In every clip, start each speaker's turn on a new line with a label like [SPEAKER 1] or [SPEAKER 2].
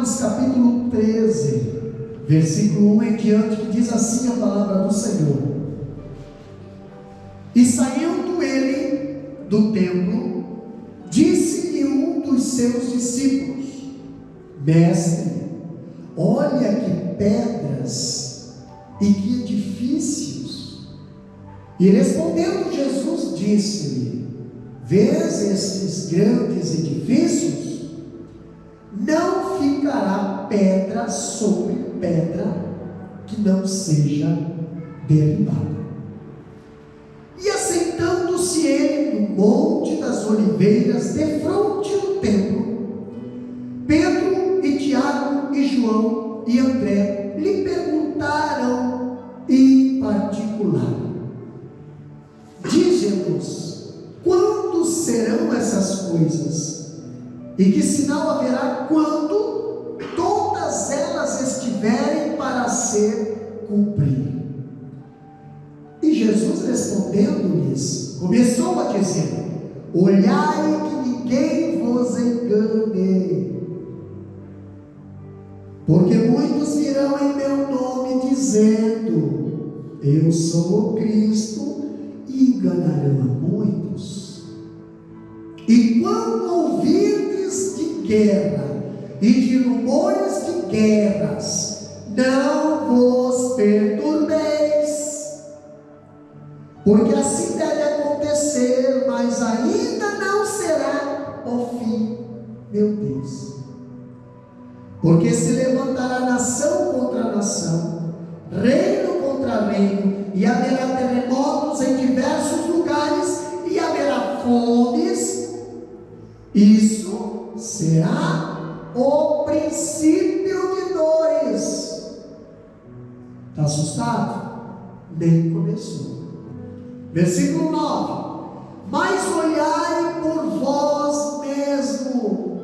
[SPEAKER 1] Atos capítulo 13, versículo 1 em diante, que diz assim a palavra do Senhor: E saindo ele do templo, disse-lhe um dos seus discípulos: Mestre, olha que pedras e que edifícios. E respondendo Jesus, disse-lhe: Vês estes grandes edifícios? Não ficará pedra sobre pedra que não seja derribada. E assentando-se ele no monte das oliveiras, defronte do templo, Pedro e Tiago e João e André lhe perguntaram em particular: Dize-nos, quando serão essas coisas? E que sinal haverá quando todas elas estiverem para ser cumpridas? E Jesus, respondendo-lhes, começou a dizer: Olhai que ninguém vos engane, porque muitos virão em meu nome dizendo: Eu sou o Cristo, e enganarão a muitos. E quando ouvirdes de guerra e de rumores de guerras, não vos perturbeis, porque assim deve acontecer, mas ainda não será o fim. Meu Deus, porque se levantará nação contra nação, reino contra reino, e haverá terremotos em diversos lugares, e haverá fomes. Isso será o princípio de dores. Está assustado? Nem começou. Versículo 9: Mas olhai por vós mesmo,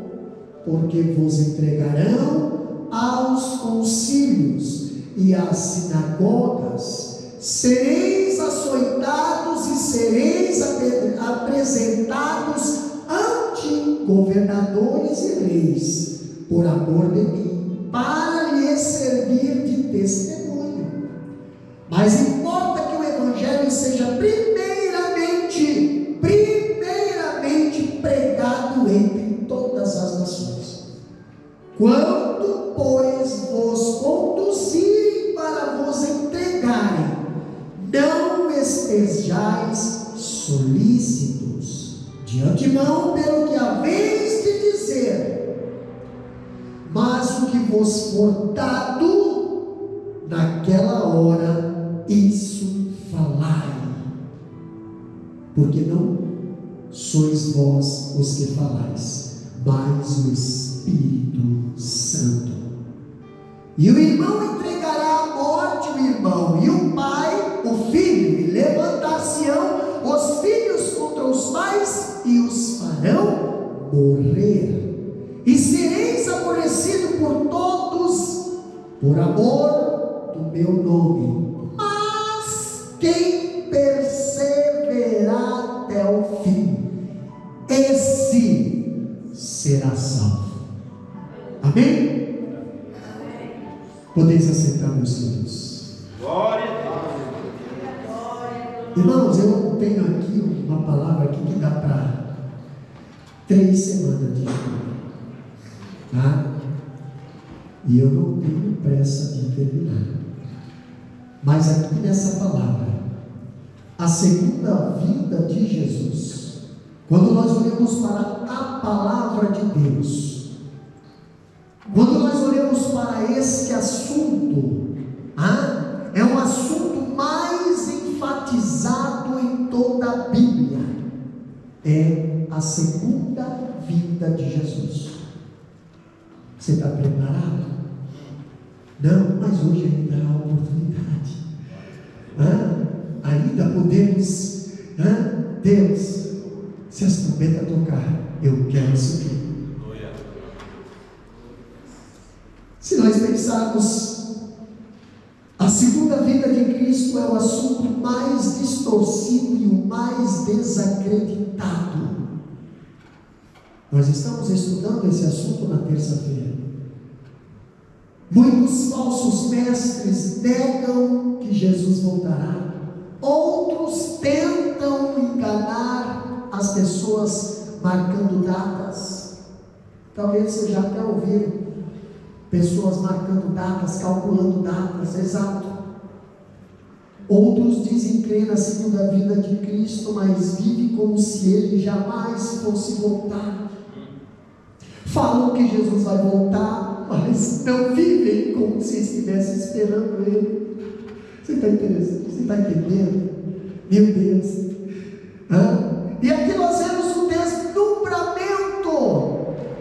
[SPEAKER 1] porque vos entregarão aos concílios e às sinagogas, sereis açoitados e sereis apresentados ante governadores e reis, por amor de mim, para lhes servir de testemunho. Mas importa que o Evangelho seja primeiramente pregado entre todas as nações. Quando, pois, vos conduzirem para vos entregarem, não estejais solícitos de antemão pelo que haveis de dizer, mas o que vos for dado naquela hora, isso falai, porque não sois vós os que falais, mas o Espírito Santo. E o irmão entregará à morte o irmão, e o pai o filho, e levantar-se-ão os filhos contra os pais, e os farão morrer. E sereis aborrecidos por todos, por amor do meu nome. Mas quem perseverar até o fim, esse será salvo. Amém? Podeis aceitar, meus filhos.
[SPEAKER 2] Glória a Deus.
[SPEAKER 1] Irmãos, eu tenho aqui uma palavra aqui que dá para 3 semanas de estudo, tá? E eu não tenho pressa de terminar. Mas aqui nessa palavra, a segunda vinda de Jesus, quando nós olhamos para a palavra de Deus, quando nós olhamos para esse assunto, é um assunto mais enfatizado em toda a Bíblia, é a segunda vinda de Jesus. Você está preparado? Não, mas hoje ainda há oportunidade. Ainda podemos, Deus, se as trombetas tocar, eu quero subir. Se nós pensarmos, a segunda vinda de Cristo é o assunto mais distorcido e o mais desacreditado. Nós estamos estudando esse assunto na terça-feira. Muitos falsos mestres negam que Jesus voltará. Outros tentam enganar as pessoas marcando datas. Talvez você já até ouviu pessoas marcando datas, calculando datas, exato. Outros dizem crer na segunda vinda de Cristo, mas vivem como se Ele jamais fosse voltar. Falam que Jesus vai voltar, mas não vivem como se estivessem esperando Ele. Você está entendendo? Você está entendendo? Meu Deus! E aqui nós vemos o deslumbramento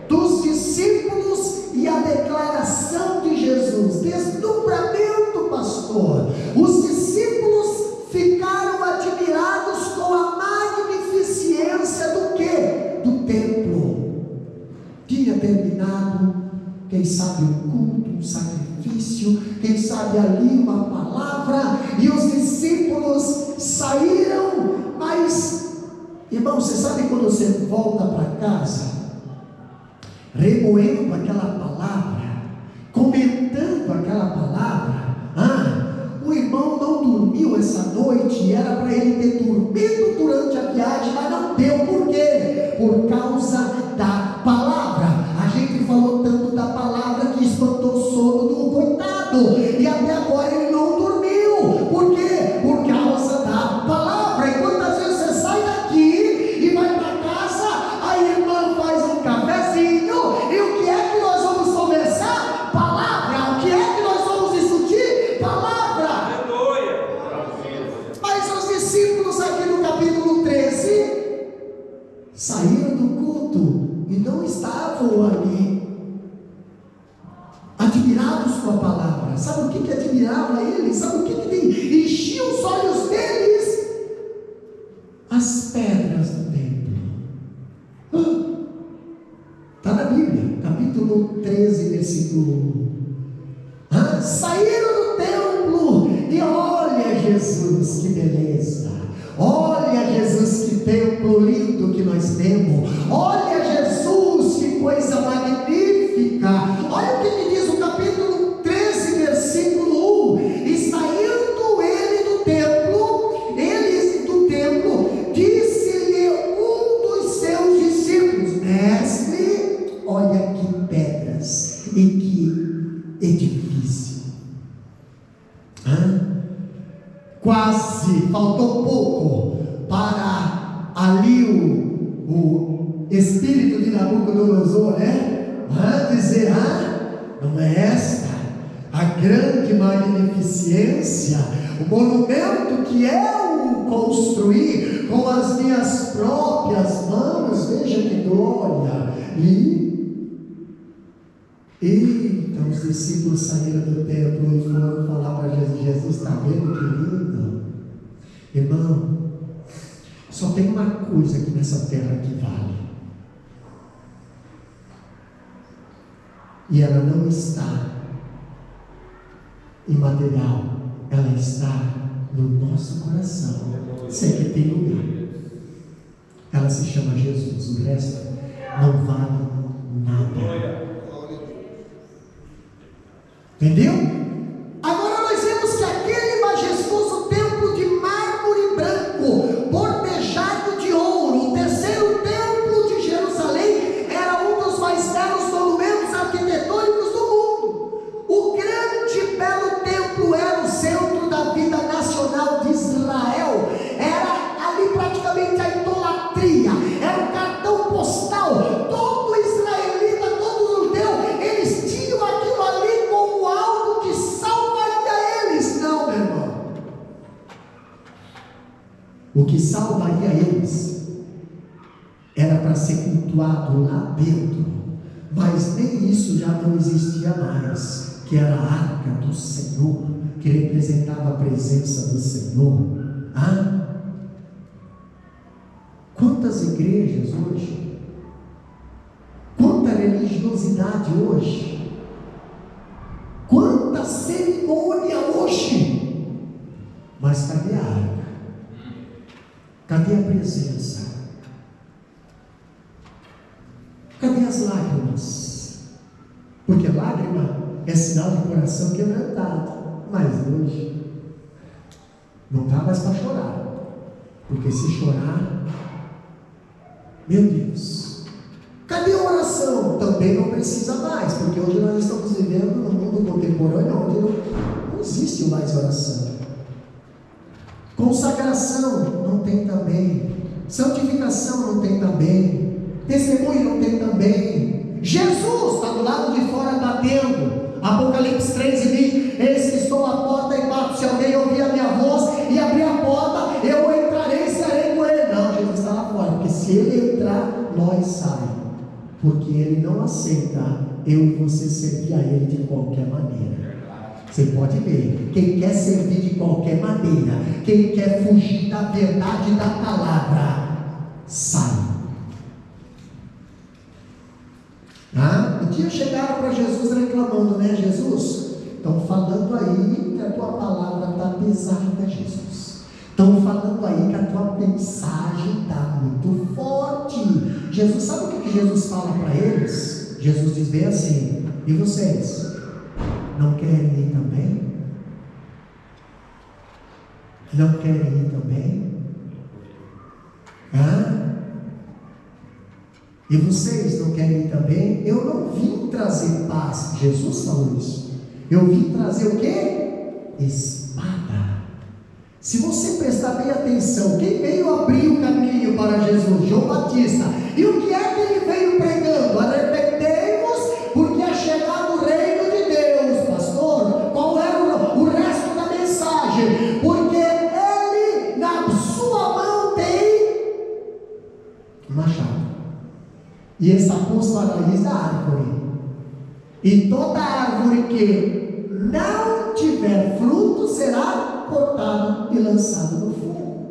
[SPEAKER 1] dos discípulos e a declaração de Jesus. Deslumbramento, pastor. Os discípulos ficaram admirados com a magnificência do quê? Do templo. Tinha terminado, quem sabe um culto, um sacrifício, quem sabe ali uma palavra, e os discípulos saíram. Mas, irmão, você sabe quando você volta para casa, remoendo aquela palavra, comentando aquela palavra, o irmão não dormiu essa noite, e era para ele ter dormido durante a viagem, mas não deu. Por quê? Por causa da palavra. A gente falou tanto da palavra que espantou o sono do coitado, e até agora ele não dormiu. Por quê? Por causa da palavra. E quantas vezes você sai daqui e vai para casa, a irmã faz um cafezinho, e o que é que nós vamos conversar? Palavra. O que é que nós vamos discutir? Palavra. Mas os discípulos aqui no capítulo 13 saíram do culto e não estavam ali admirados com a palavra. Sabe o que admirava eles? Sabe o que enchia os olhos deles? As pedras do templo. Está na Bíblia, capítulo 13, versículo 1. Saíram do templo e olha Jesus, que beleza. Olha Jesus, que templo lindo que nós temos. Olha Jesus, que coisa magnífica. Olha o que me diz o capítulo 13, versículo 1. E saindo eles do templo, disse-lhe um dos seus discípulos: Mestre, olha que pedras e que edifício. Quase, faltou pouco para ali o espírito de Nabucodonosor, dizer, não é esta a grande magnificência, o monumento que eu construí com as minhas próprias mãos, veja que glória. Então os discípulos saíram do templo e foram falar para Jesus: Jesus, está vendo que lindo? Irmão, só tem uma coisa aqui nessa terra que vale, e ela não está imaterial, ela está no nosso coração. Sei que tem lugar, ela se chama Jesus. O resto não vale nada. Entendeu? Agora nós vemos que aquele majestoso templo de mármore branco, bordejado de ouro, o terceiro templo de Jerusalém, era um dos mais belos monumentos arquitetônicos do mundo. O grande e belo templo era o centro da vida nacional de Israel. Era ali praticamente a idolatria, era o cartão postal. Todo israelita, todo judeu, eles tinham aquilo ali como algo que salvaria eles. Não, meu irmão. O que salvaria eles era para ser cultuado lá dentro, mas nem isso já não existia mais, que era a arca do Senhor, que representava a presença do Senhor. Quantas igrejas hoje, quanta religiosidade hoje, quanta cerimônia hoje, mas cadê a arca? Cadê a presença? Cadê as lágrimas? Porque lágrima é sinal de coração quebrantado. Mas hoje não dá mais para chorar, porque se chorar, meu Deus, cadê a oração? Também não precisa mais, porque hoje nós estamos vivendo no mundo contemporâneo onde não existe mais oração. Consagração não tem também, santificação não tem também, testemunho não tem também. Jesus está do lado de fora batendo. Apocalipse 3:20, eis que estou à porta e bato, se alguém ouvir a minha voz e abrir a porta, eu entrarei e estarei com ele. Não, Jesus está lá fora, porque se ele entrar, nós saímos, porque ele não aceita eu e você servir a ele de qualquer maneira. Você pode ver, quem quer servir de qualquer maneira, quem quer fugir da verdade da palavra, sai. Um dia chegaram para Jesus reclamando, né? Jesus, estão falando aí que a tua palavra está pesada, Jesus. Estão falando aí que a tua mensagem está muito forte. Jesus, sabe o que Jesus fala para eles? Jesus diz bem assim: e vocês, não querem ir também? Não querem ir também? E vocês não querem ir também? Eu não vim trazer paz. Jesus falou isso. Eu vim trazer o quê? Espada. Se você prestar bem atenção, quem veio abrir o caminho para Jesus? João Batista. E o que é que ele veio pregando? Arrependei-vos, porque é chegado o reino de Deus. Pastor, qual era o resto da mensagem? Porque ele, na sua mão, tem machado. E está posto à raiz da árvore. E toda árvore que não tiver fruto será cortado e lançado no fogo.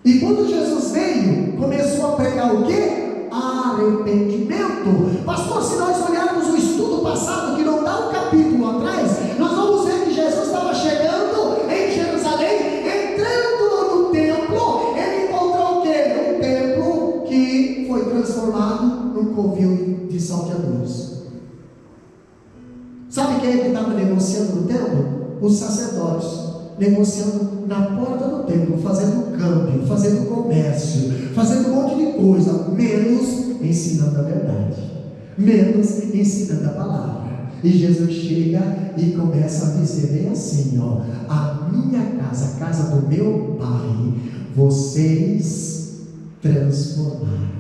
[SPEAKER 1] E quando Jesus veio, começou a pregar o quê? Arrependimento. Pastor, se nós olharmos o estudo passado, que não dá um capítulo atrás, nós vamos ver que Jesus estava chegando em Jerusalém, entrando no templo, ele encontrou o quê? Um templo que foi transformado num covil de salteadores. Sabe quem é que estava negociando no templo? Os sacerdotes, negociando na porta do templo, fazendo câmbio, fazendo comércio, fazendo um monte de coisa, menos ensinando a verdade, menos ensinando a palavra. E Jesus chega e começa a dizer bem assim, ó: a minha casa, a casa do meu pai, vocês transformaram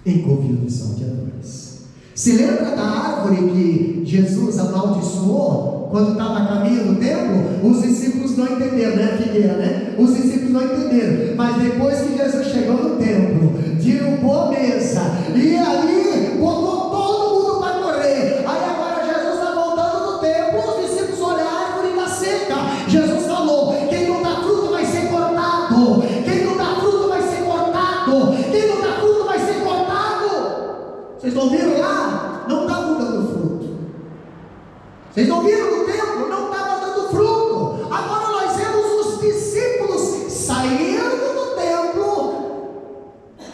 [SPEAKER 1] em covil de salteadores. Se lembra da árvore que Jesus amaldiçoou quando estava a caminho do templo? Os discípulos não entenderam, né, figueira, né? Os discípulos não entenderam, mas depois que Jesus chegou no templo, derrubou a mesa, e ali botou todo mundo para correr. Aí agora Jesus está voltando do templo, os discípulos olham, a árvore está seca. Jesus falou: quem não dá fruto vai ser cortado, quem não dá fruto vai ser cortado, quem não dá fruto vai ser cortado. Vocês não viram lá? Não estava dando fruto. Vocês não viram no templo? Não estava dando fruto. Agora nós vemos os discípulos saindo do templo,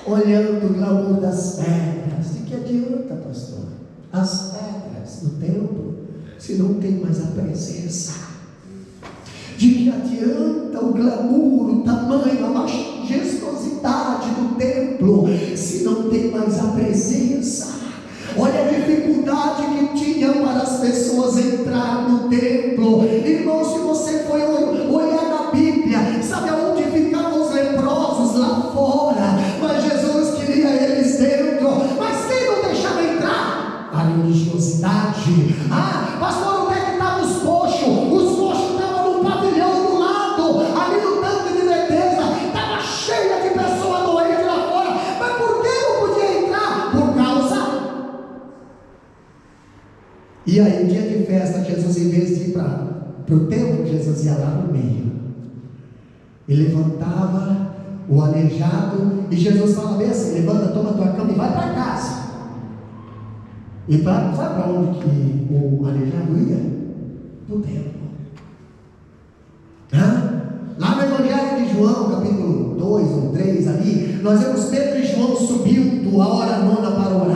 [SPEAKER 1] olhando o glamour das pedras. De que adianta, pastor? As pedras do templo, se não tem mais a presença? De que adianta o glamour, o tamanho, a majestosidade do templo, se não tem mais a presença? Olha a dificuldade que tinha para as pessoas entrar no templo. Irmão, se você for olhar na Bíblia, sabe aonde ficavam os leprosos? Lá fora. Mas Jesus queria eles dentro. Mas quem não deixava entrar? A religiosidade. Pastor, onde é que estavam os coxos? Os coxos estavam no pavilhão do lado, ali no tanque de Betesda. Estava cheia de pessoas doentes lá fora. Mas por que não podia entrar? Por causa. E aí, um dia de festa, Jesus, em vez de ir para o templo, Jesus ia lá no meio. Ele levantava o aleijado, e Jesus fala bem assim: levanta, toma tua cama e vai para casa. E vai para onde que o aleijado ia? Para o templo. Lá no Evangelho de João, capítulo 2 ou 3, ali, nós vemos Pedro e João subindo a hora nona para o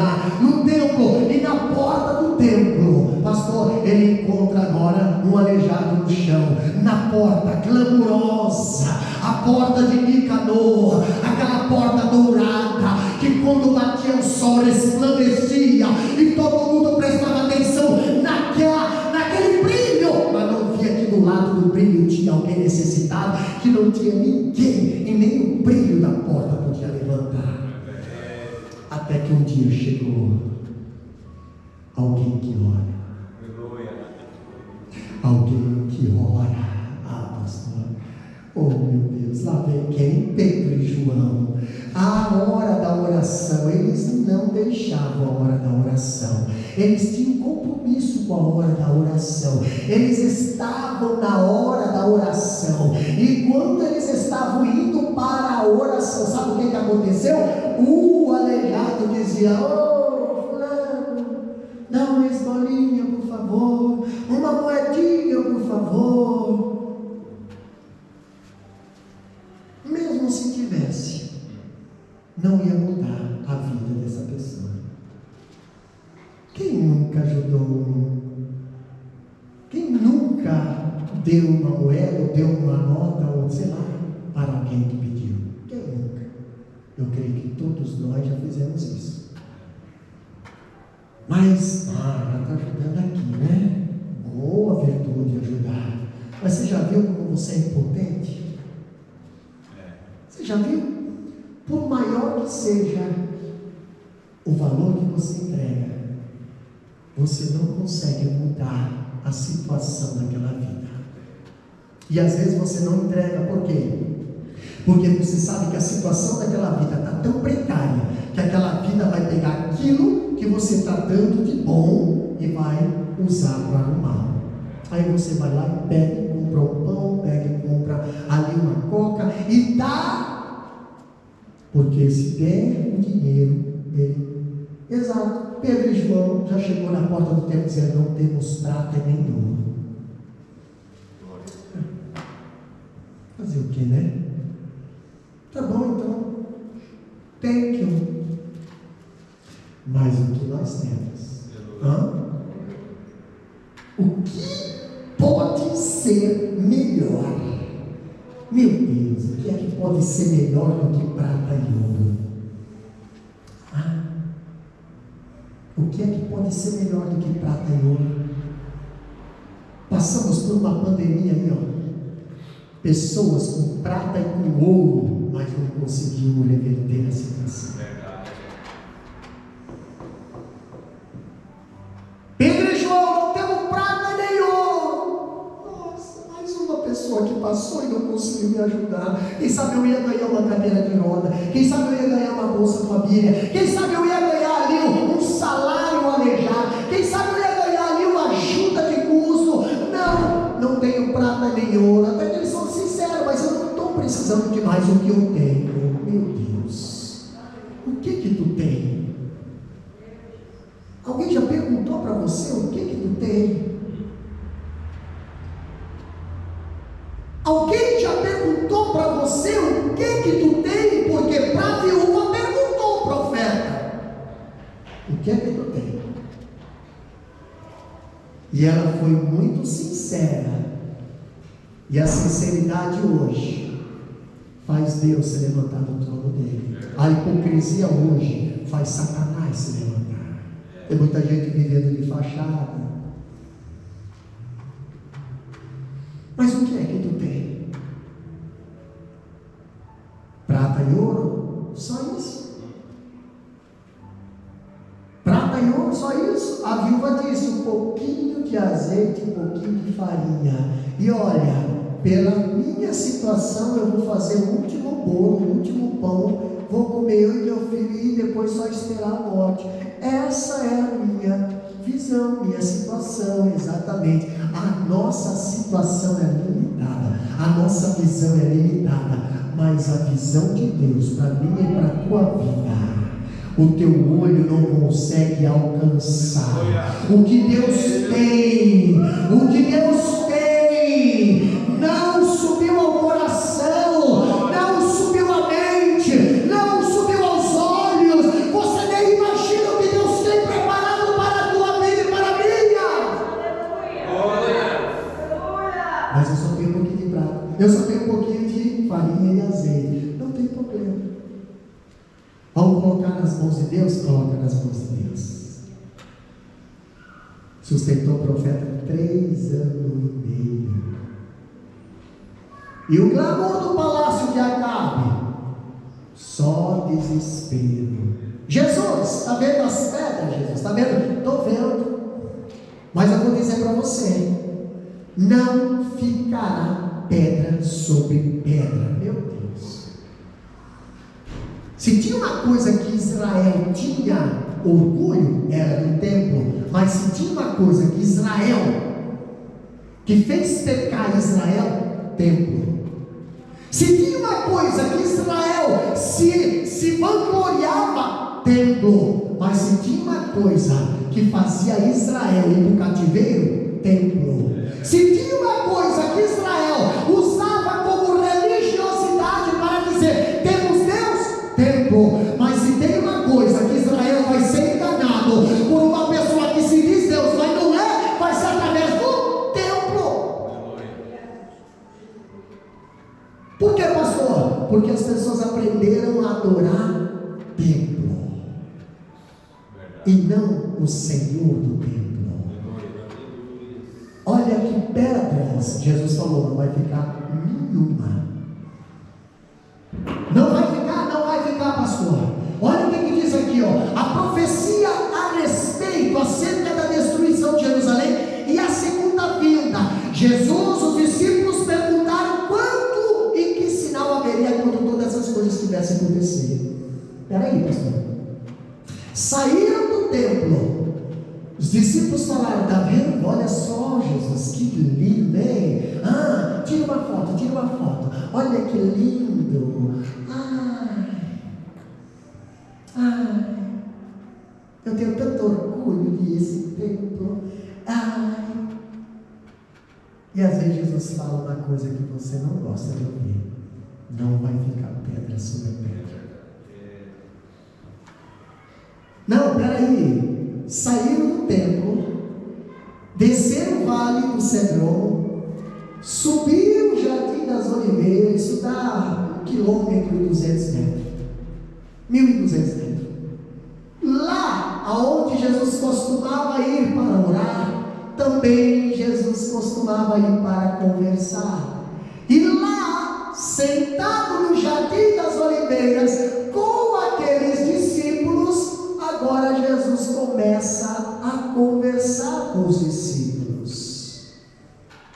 [SPEAKER 1] lembrou, pastor, ele encontra agora um aleijado no chão, na porta clamorosa, a porta de Nicanor, aquela porta dourada, que quando batia o sol resplandecia, e todo mundo prestava atenção naquele brilho, mas não via que do lado do brilho tinha alguém necessitado, que não tinha ninguém, e nem o brilho da porta podia levantar. Até que um dia chegou alguém que ora. Alguém que ora. Ah, pastor. Oh, meu Deus, lá vem quem? Pedro e João. A hora da oração, eles não deixavam a hora da oração. Eles tinham compromisso com a hora da oração. Eles estavam na hora da oração. E quando eles estavam indo para a oração, sabe o que aconteceu? O aleijado dizia: ô fulano, dá uma esmolinha por favor, uma moedinha por favor. Mesmo se tivesse, não ia mudar a vida dessa pessoa. Quem nunca ajudou? Quem nunca deu uma moeda, ou deu uma nota, ou sei lá, para alguém que pediu? Quem nunca? Eu creio que todos nós já fizemos isso. Mas, já está ajudando aqui, né? Boa virtude ajudar. Mas você já viu como você é impotente? Você já viu? Por maior que seja o valor que você entrega, você não consegue mudar a situação daquela vida. E às vezes você não entrega, por quê? Porque você sabe que a situação daquela vida está tão precária, que aquela vida vai pegar aquilo que você está dando de bom e vai usar para o mal. Aí você vai lá e pega e compra um pão, pega e compra ali uma coca e dá, porque se der o dinheiro, ele... Exato, Pedro e João já chegou na porta do templo dizendo: não temos prata nem ouro. Fazer o que, né? Tá bom, então, thank you. Mas o que nós temos? O que pode ser melhor? Meu Deus, o que é que pode ser melhor do que prata e ouro? O que é que pode ser melhor do que prata e ouro? Passamos por uma pandemia aí, pessoas com prata e com ouro, mas não conseguimos reverter a situação. Pedro e João, não temos prata nem ouro. Nossa, mais uma pessoa que passou e não conseguiu me ajudar. Quem sabe eu ia ganhar uma cadeira de roda, quem sabe eu ia ganhar uma bolsa família, quem sabe eu ia ganhar ali um salário aleijado, quem sabe eu ia ganhar ali uma ajuda de custo. Não tenho prata nem ouro. Até que eles são sinceros, mas eu não estou precisando de mais do que eu tenho. Meu Deus, o que tu tem? Alguém já perguntou para você o que tu tem? Alguém já perguntou para você o que tu tem? Porque para a viúva perguntou o profeta: o que tu tem? E ela foi muito sincera. E a sinceridade hoje faz Deus se levantar do trono dele. A hipocrisia hoje faz Satanás se levantar. Tem muita gente vivendo de fachada. Mas o que é que tu tem? Prata e ouro? Só isso. Prata e ouro, só isso. A viúva disse: um pouquinho de azeite, um pouquinho de farinha. E olha, pela minha situação eu vou fazer o último bolo, o último pão, vou comer eu e meu filho e depois só esperar a morte. Essa é a minha visão, minha situação, exatamente. A nossa situação é limitada, a nossa visão é limitada, mas a visão de Deus para mim e para a tua vida, o teu olho não consegue alcançar. O que Deus tem, não subiu ao coração, não subiu à mente, não subiu aos olhos. Você nem imagina o que Deus tem preparado para a tua vida e para a minha. Eu só tenho um pouquinho de farinha e azeite. Não tem problema. Vamos colocar nas mãos de Deus? Coloca nas mãos de Deus. Sustentou o profeta 3 anos e meio. E o clamor do palácio de Acabe, só desespero. Jesus, está vendo as pedras? Jesus, está vendo? Estou vendo. Mas eu vou dizer para você: não ficará pedra sobre pedra. Meu Deus. Se tinha uma coisa que Israel tinha orgulho, era do templo. Mas se tinha uma coisa que que fez pecar Israel, templo. Se tinha uma coisa que Israel se vangloriava, templo. Mas se tinha uma coisa que fazia Israel ir para o cativeiro, templo. Se tinha uma coisa que Israel usava como religiosidade para dizer: temos Deus, templo. Mas se tem uma coisa que Israel vai ser enganado por uma pessoa que se diz Deus, mas não é, vai ser através do templo. Por que, pastor? Porque as pessoas aprenderam a adorar templo e não o Senhor do templo. Olha que pedras, Jesus falou, não vai ficar nenhuma. Não vai ficar, pastor. Olha o que diz aqui, ó. A profecia a respeito, acerca da destruição de Jerusalém e a segunda vinda. Jesus, os discípulos perguntaram quando e que sinal haveria quando todas essas coisas tivessem acontecido. Espera aí, pastor. Saíram do templo. Os discípulos falaram: está vendo? Olha só, Jesus, que lindo, hein? Tira uma foto. Olha que lindo. Eu tenho tanto orgulho desse templo. E às vezes Jesus fala uma coisa que você não gosta de ouvir: não vai ficar pedra sobre pedra. Não, peraí. Saíram do templo, desceram o vale do Cedron, subiram o Jardim das Oliveiras. Isso dá 1 quilômetro e 200 metros, 1.200 metros. Lá aonde Jesus costumava ir para orar, também Jesus costumava ir para conversar. E lá, sentado no Jardim das Oliveiras com aqueles discípulos, agora Jesus começa a conversar com os discípulos.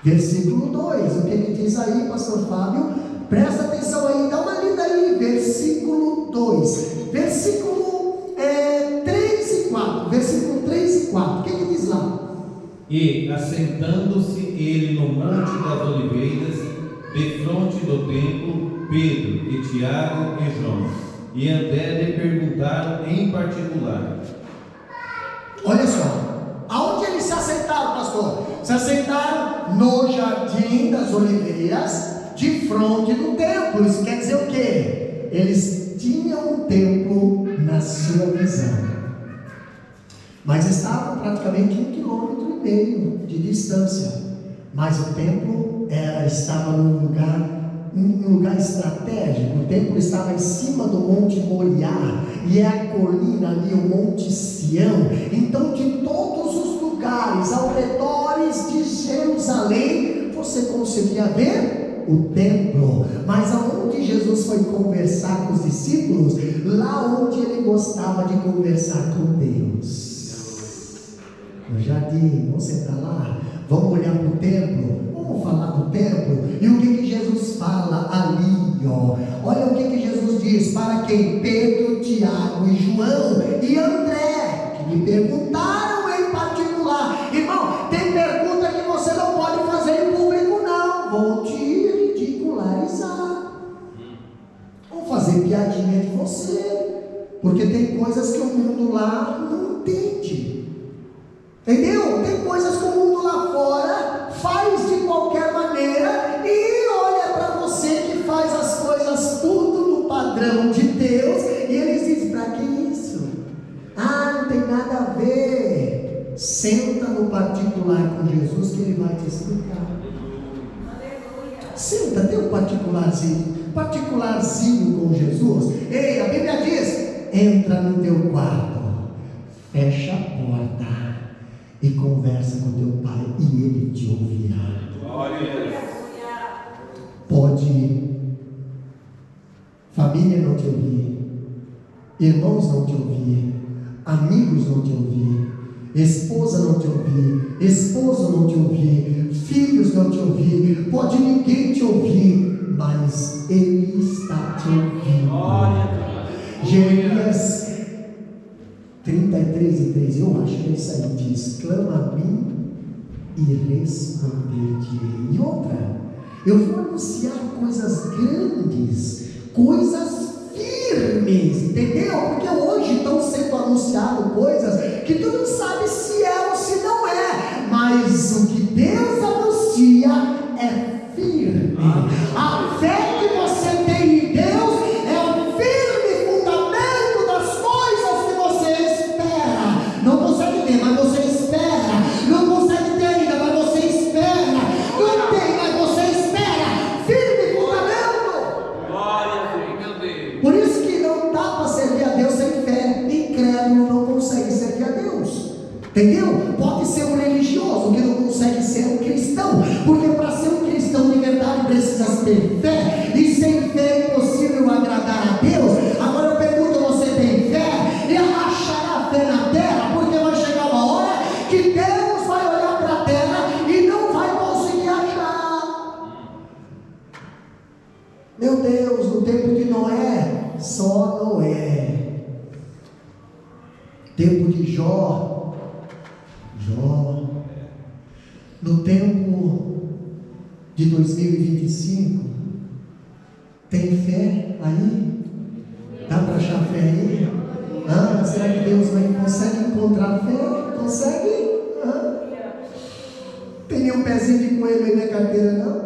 [SPEAKER 1] Versículo 2, o que ele diz aí, pastor Fábio? Presta atenção aí, dá uma lida aí. Versículo 2, versículo 3 e 4. Versículo 3 e 4, o que ele diz lá?
[SPEAKER 2] E assentando-se ele no Monte das Oliveiras, defronte do templo, Pedro e Tiago e João e André lhe perguntaram em particular.
[SPEAKER 1] Olha só, aonde eles se assentaram, pastor? Se assentaram no Jardim das Oliveiras, de frente do templo. Isso quer dizer o quê? Eles tinham um templo na sua visão, mas estavam praticamente 1,5 km de distância. Mas o templo estava num lugar estratégico. O templo estava em cima do Monte Moriá, e é a colina ali, o Monte Sião. Então, de todos os lugares ao redor de Jerusalém, você conseguia ver o templo. Mas aonde Jesus foi conversar com os discípulos? Lá onde ele gostava de conversar com Deus, no jardim. Vamos sentar lá, vamos olhar para o templo, vamos falar do templo. E o que Jesus fala ali, ó? Olha o que Jesus diz: para quem? Pedro, Tiago e João e André, que lhe perguntaram em particular. Irmão, tem pergunta que você não pode fazer em público, não. Vão te ridicularizar, vão fazer piadinha de você, porque tem coisas que o mundo lá não entende. Entendeu? Tem coisas que o mundo lá fora faz de qualquer maneira e olha para você que faz as coisas tudo no padrão de Deus, e eles dizem: para que isso? Não tem nada a ver. Senta no particular com Jesus que ele vai te explicar. Senta, tem um particularzinho com Jesus. Ei, a Bíblia diz: entra no teu quarto, fecha a porta e conversa com teu pai, e ele te ouvirá. Pode família não te ouvir, irmãos não te ouvir, amigos não te ouvir, esposa não te ouvir, esposo não te ouvir, filhos não te ouvir, pode ninguém te ouvir, mas Ele está te ouvindo. Jeremias 33:3, eu acho que é isso aí, diz: clama a mim e responder-te-ei. E outra, eu vou anunciar coisas grandes, coisas firmes, entendeu? Porque hoje estão sendo anunciadas coisas que tu não sabe se é ou se não é, mas o que Deus anuncia é firme. A fé que você tem em Deus é o firme fundamento das coisas que você espera. Não consegue ver, mas você espera. Não consegue ter ainda, mas você espera. Não tem, mas você espera. Firme fundamento. Por isso que não dá para servir a Deus sem fé. Incrédulo não consegue servir a Deus. Entendeu? Pode ser um religioso que não consegue ser um cristão, porque para ser um cristão de verdade precisa ter fé, e sem fé é impossível agradar a Deus. Agora eu pergunto: você tem fé? E achará fé na terra? Porque vai chegar uma hora que Deus vai olhar para a terra e não vai conseguir achar. Meu Deus, no tempo de Noé, só Noé. Tempo de Jó. No tempo de 2025, tem fé aí? Dá para achar fé aí? Será que Deus consegue encontrar fé? Consegue? Tem nenhum pezinho de coelho aí na carteira, não?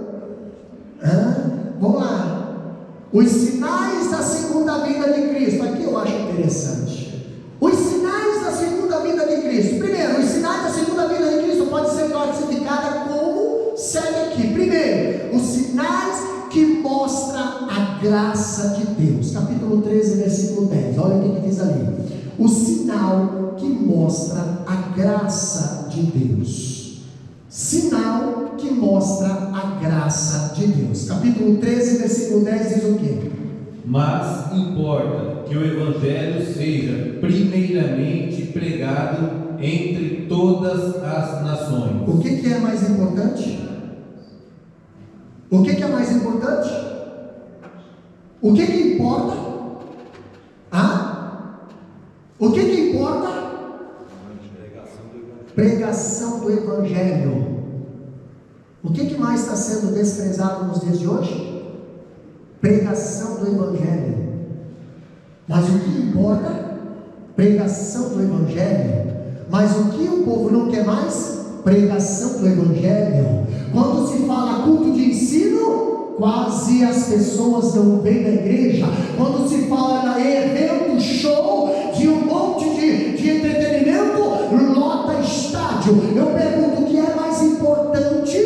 [SPEAKER 1] Vamos lá. Os sinais da segunda vinda de Cristo. Aqui eu acho interessante. Os sinais da segunda vinda de Cristo. Primeiro, os sinais da segunda vinda de Cristo podem ser classificados como segue aqui. Primeiro, os sinais que mostram a graça de Deus. Capítulo 13, versículo 10. Olha o que diz ali. O sinal que mostra a graça de Deus. Sinal que mostra a graça de Deus. Capítulo 13, versículo 10 diz o quê?
[SPEAKER 2] Mas importa que o Evangelho seja primeiramente pregado entre todas as nações.
[SPEAKER 1] O que é mais importante? O que é mais importante? O que importa? O que importa? Pregação do Evangelho. O que mais está sendo desprezado nos dias de hoje? Pregação do Evangelho. Mas o que importa? Pregação do Evangelho. Mas o que o povo não quer mais? Pregação do Evangelho. Quando se fala culto de ensino, quase as pessoas não vêm na igreja. Quando se fala evento, show, de um monte de entretenimento, lota estádio. Eu pergunto: o que é mais importante?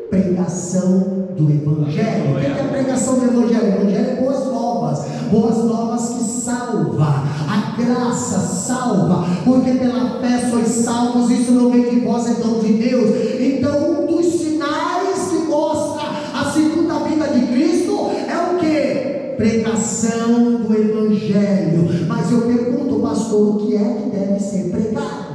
[SPEAKER 1] Pregação do Evangelho. O que é a pregação do Evangelho? O Evangelho é boas novas que salva. A graça salva, porque pela fé sois salvos. Isso não vem de vós, é dom de Deus. Então, um dos sinais que mostra a segunda vinda de Cristo é o que? Pregação do Evangelho. Mas eu pergunto, pastor, o que é que deve ser pregado?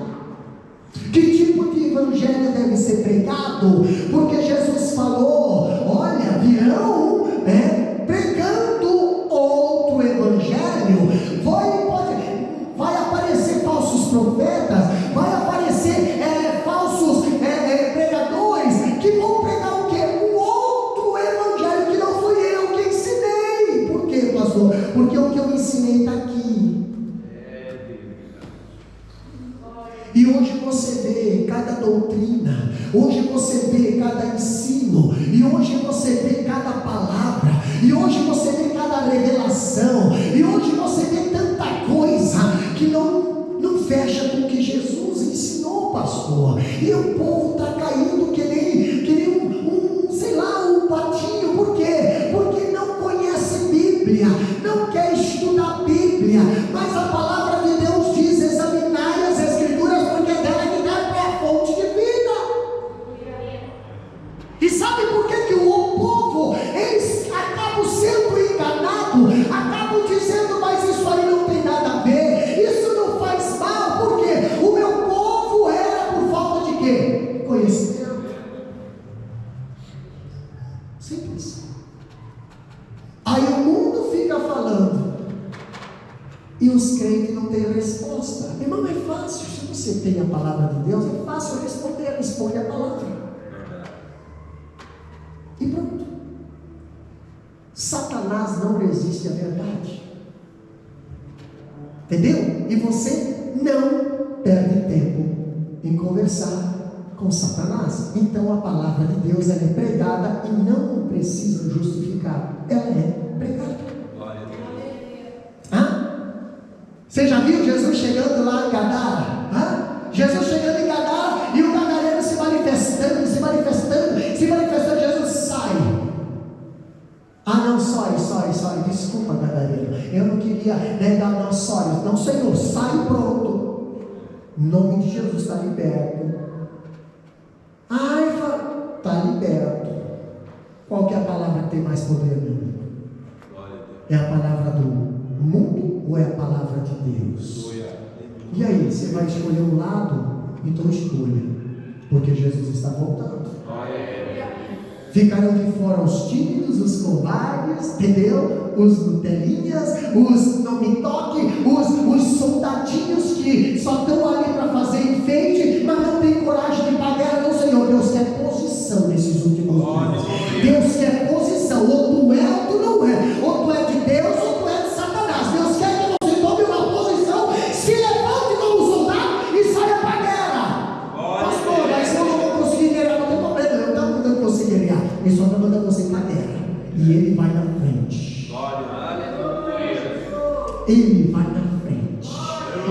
[SPEAKER 1] Que tipo de evangelho deve ser pregado? Porque Jesus falou: olha, virão pregando outro evangelho. Vai aparecer falsos profetas, vai aparecer falsos pregadores que vão pregar o quê? Um outro evangelho que não fui eu que ensinei. Por quê, pastor? Porque o que eu ensinei está aqui. E hoje você vê cada doutrina, hoje você vê cada ensino, e hoje você vê cada palavra, e hoje você vê cada revelação, e hoje você vê tanta coisa que não fecha com o que Jesus ensinou, pastor. E o povo está caindo que nem um patinho Irmão, é fácil. Se você tem a palavra de Deus, é fácil responder. Responde a palavra. E pronto. Satanás não resiste à verdade. Entendeu? E você não perde tempo em conversar com Satanás. Então a palavra de Deus, ela é pregada e não precisa justificar. Ela é pregada. Você já viu Jesus chegando lá em Gadara? Jesus chegando em Gadara e o gadareno se manifestando. Jesus sai. Não, sorry, desculpa, gadareno, eu não queria negar, não, sorry, não, Senhor, sai, pronto, em nome de Jesus, está liberto. Está liberto. Qual que é a palavra que tem mais poder, meu amigo? É a palavra do mundo ou é a palavra de Deus? E aí, você vai escolher um lado? Então escolha, porque Jesus está voltando. Ficaram de fora os tímidos, os covardes, entendeu? Os nutelinhas, os não me toque, os soldadinhos que só estão ali para fazer enfeite, mas não tem coragem de pagar. Não, Senhor, Deus quer posição nesses últimos dias. Deus quer posição, ou tu é ou tu não é, ou tu é de Deus ou tu é de Satanás. Deus quer que você tome uma posição, se levante como soldado e saia para a guerra. Pastor, mas eu não vou conseguir guerrear, não tem problema, eu não estou mandando você guerrear, ele só está mandando você para a guerra, e ele vai na frente. Ele vai na frente.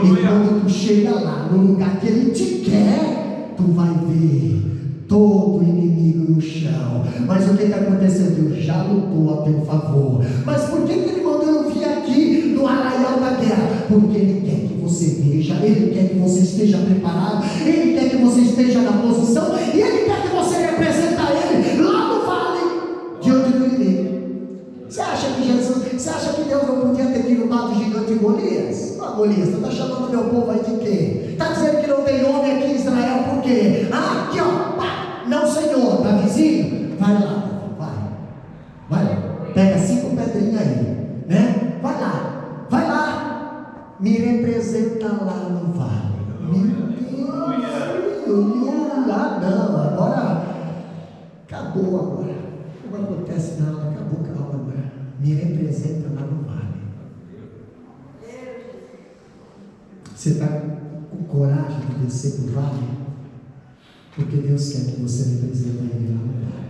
[SPEAKER 1] E quando tu chega lá no lugar que ele te quer, tu vai ver todo inimigo no chão. Mas o que aconteceu? Deus já lutou a teu favor. Mas por que ele mandou eu vir aqui no arraial da guerra? Porque ele quer que você veja, ele quer que você esteja preparado, ele quer que você esteja na posição, e ele quer que você represente ele lá no vale, diante do inimigo. Você acha que Deus não podia ter derrubado o gigante Golias? Golias, você está chamando meu povo aí de quê? Está dizendo que não tem homem aqui em Israel, por quê? Aqui ó, pá. Não, Senhor, está vizinho? Vai lá, pega 5 pedrinhas aí, né? Vai lá, me representa lá no vale. Meu Deus, não, agora acabou agora. Não acontece nada, acabou agora. Me representa lá no vale. Você está com coragem de descer para o vale? Porque Deus quer que você represente ele lá no vale.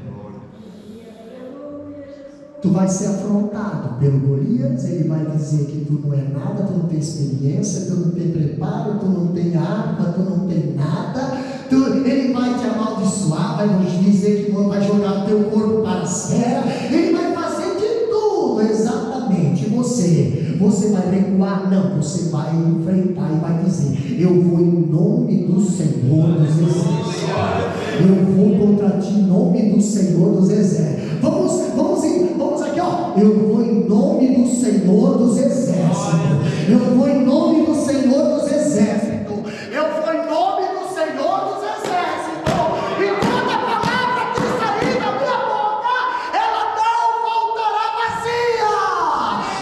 [SPEAKER 1] Tu vai ser afrontado pelo Golias, ele vai dizer que tu não é nada, tu não tem experiência, tu não tem preparo, tu não tem arma, tu não tem nada. Ele vai te amaldiçoar, vai dizer que vai jogar o teu corpo para as feras, ele vai fazer de tudo, exatamente. Você vai recuar? Não, você vai enfrentar e vai dizer: eu vou em nome do Senhor dos Exércitos, eu vou contra ti em nome do Senhor dos Exércitos. Vamos aqui, ó. Eu vou em nome do Senhor dos Exércitos, eu vou em nome do Senhor dos Exércitos, eu vou em nome do Senhor dos Exércitos, e toda palavra que sair da minha boca, ela não voltará vazia.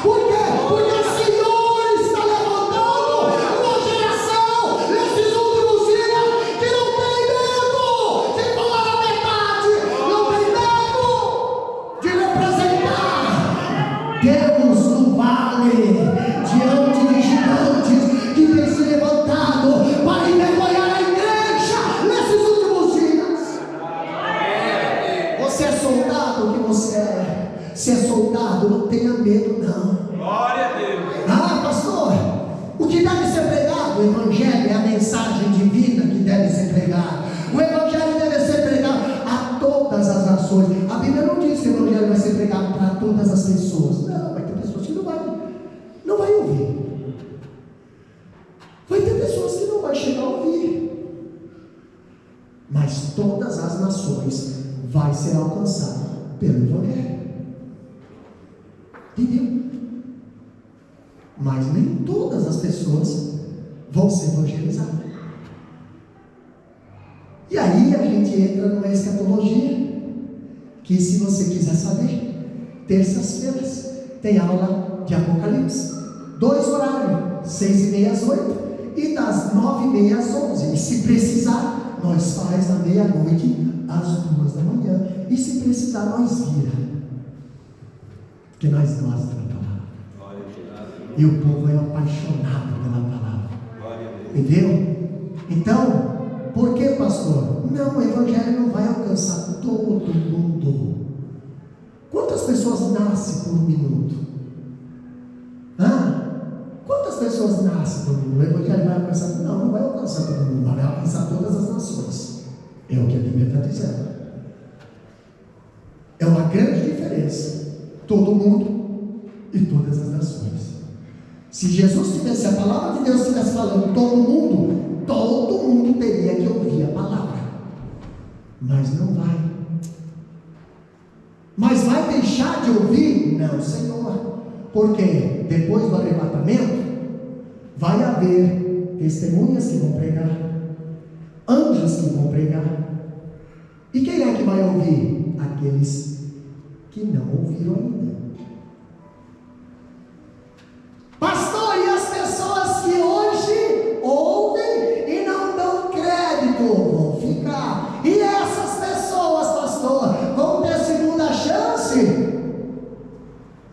[SPEAKER 1] Por quê? Porque o Senhor está levantando uma geração nesses últimos dias que não tem medo de falar a verdade, não tem medo de representar Deus no vale, diante de gigantes que têm se levantado para envergonhar a igreja nesses últimos dias. Você é soldado, o que você é? Se é soldado, não tenha medo, não.
[SPEAKER 3] Glória a Deus.
[SPEAKER 1] Pastor, o que deve ser pregado? O evangelho é a mensagem divina que deve ser pregada. O evangelho deve ser pregado a todas as nações. A Bíblia não diz que o evangelho vai ser pregado para todas as pessoas. Não, vai ter pessoas que não vai ouvir. Vai ter pessoas que não vai chegar a ouvir. Mas todas as nações vai ser alcançado pelo evangelho. Entendeu? Mas nem todas as pessoas vão ser evangelizadas. E aí a gente entra numa escatologia, que se você quiser saber, terças-feiras tem aula de Apocalipse, 2 horários, 6h30 às 8, e das 9h30 às 11h. E se precisar, nós faz da meia-noite às 2h, e se precisar, nós vira, porque nós gostamos da palavra, e o povo é apaixonado pela palavra, entendeu? Então, por que, pastor? Não, o evangelho não vai alcançar todo mundo. Quantas pessoas nascem por minuto? Quantas pessoas nascem por minuto? O evangelho vai alcançar? Não vai alcançar todo mundo, vai alcançar todas as nações. É o que a Bíblia está dizendo. É uma grande diferença. Todo mundo e todas as nações. Se Jesus tivesse, a palavra de Deus estivesse falando todo mundo teria que ouvir a palavra. Mas não vai. Mas vai deixar de ouvir? Não, Senhor. Porque depois do arrebatamento, vai haver testemunhas que vão pregar, anjos que vão pregar. E quem é que vai ouvir? Aqueles que não ouviram ainda. Pastor, e as pessoas que hoje ouvem e não dão crédito vão ficar? E essas pessoas, pastor, vão ter segunda chance?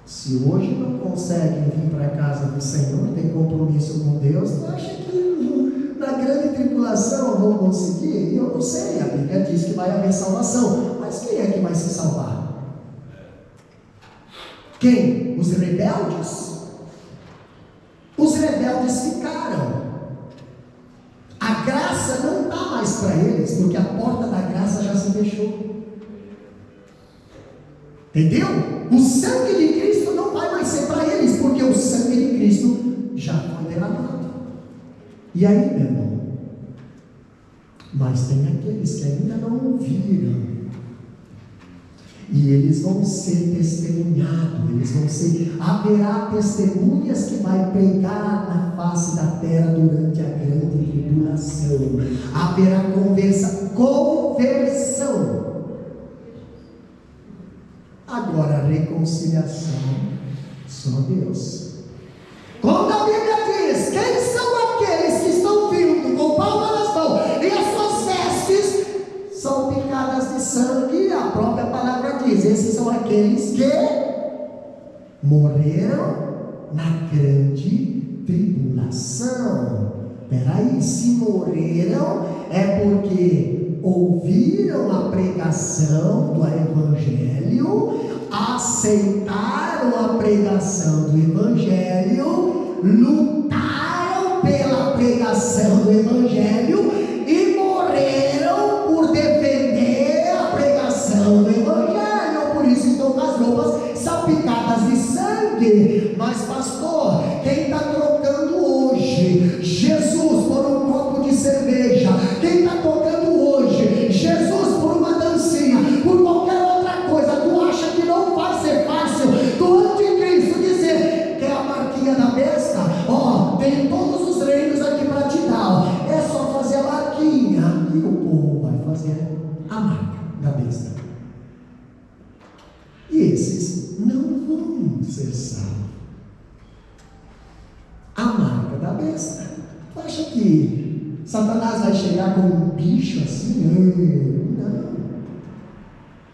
[SPEAKER 1] Se hoje não conseguem vir para a casa do Senhor, tem compromisso com Deus, tu acha que na grande tribulação vão conseguir? Eu não sei, a Bíblia diz que vai haver salvação, mas quem é que vai se salvar? Quem? Os rebeldes? Os rebeldes ficaram. A graça não está mais para eles, porque a porta da graça já se fechou. Entendeu? O sangue de Cristo não vai mais ser para eles, porque o sangue de Cristo já foi derramado. E aí, meu irmão? Mas tem aqueles que ainda não ouviram. E eles vão ser testemunhados, haverá testemunhas que vai pregar na face da terra durante a grande tribulação. Haverá conversão. Agora, a reconciliação, só Deus. Quando a Bíblia diz, quem são aqueles que estão vindo com palmas nas mãos e as suas vestes são picadas de sangue, a própria palavra diz, esses são aqueles que morreram na grande tribulação. Peraí, se morreram é porque ouviram a pregação do Evangelho, aceitaram a pregação do Evangelho, lutaram pela pregação do Evangelho e morreram por defender a pregação do Evangelho. Por isso estão com as roupas salpicadas de sangue. Mas pastor, quem está trocando hoje Jesus por um copo de cerveja, quem está trocando hoje Jesus por uma dancinha, por qualquer outra coisa, tu acha que não vai ser fácil do anticristo dizer que é a marquinha da besta? Tem todos os reinos aqui para te dar, é só fazer a marquinha, e o povo vai fazer a marca da besta. E esses não vão ser salvos. A marca da besta. Tu acha que Satanás vai chegar como um bicho assim? Não.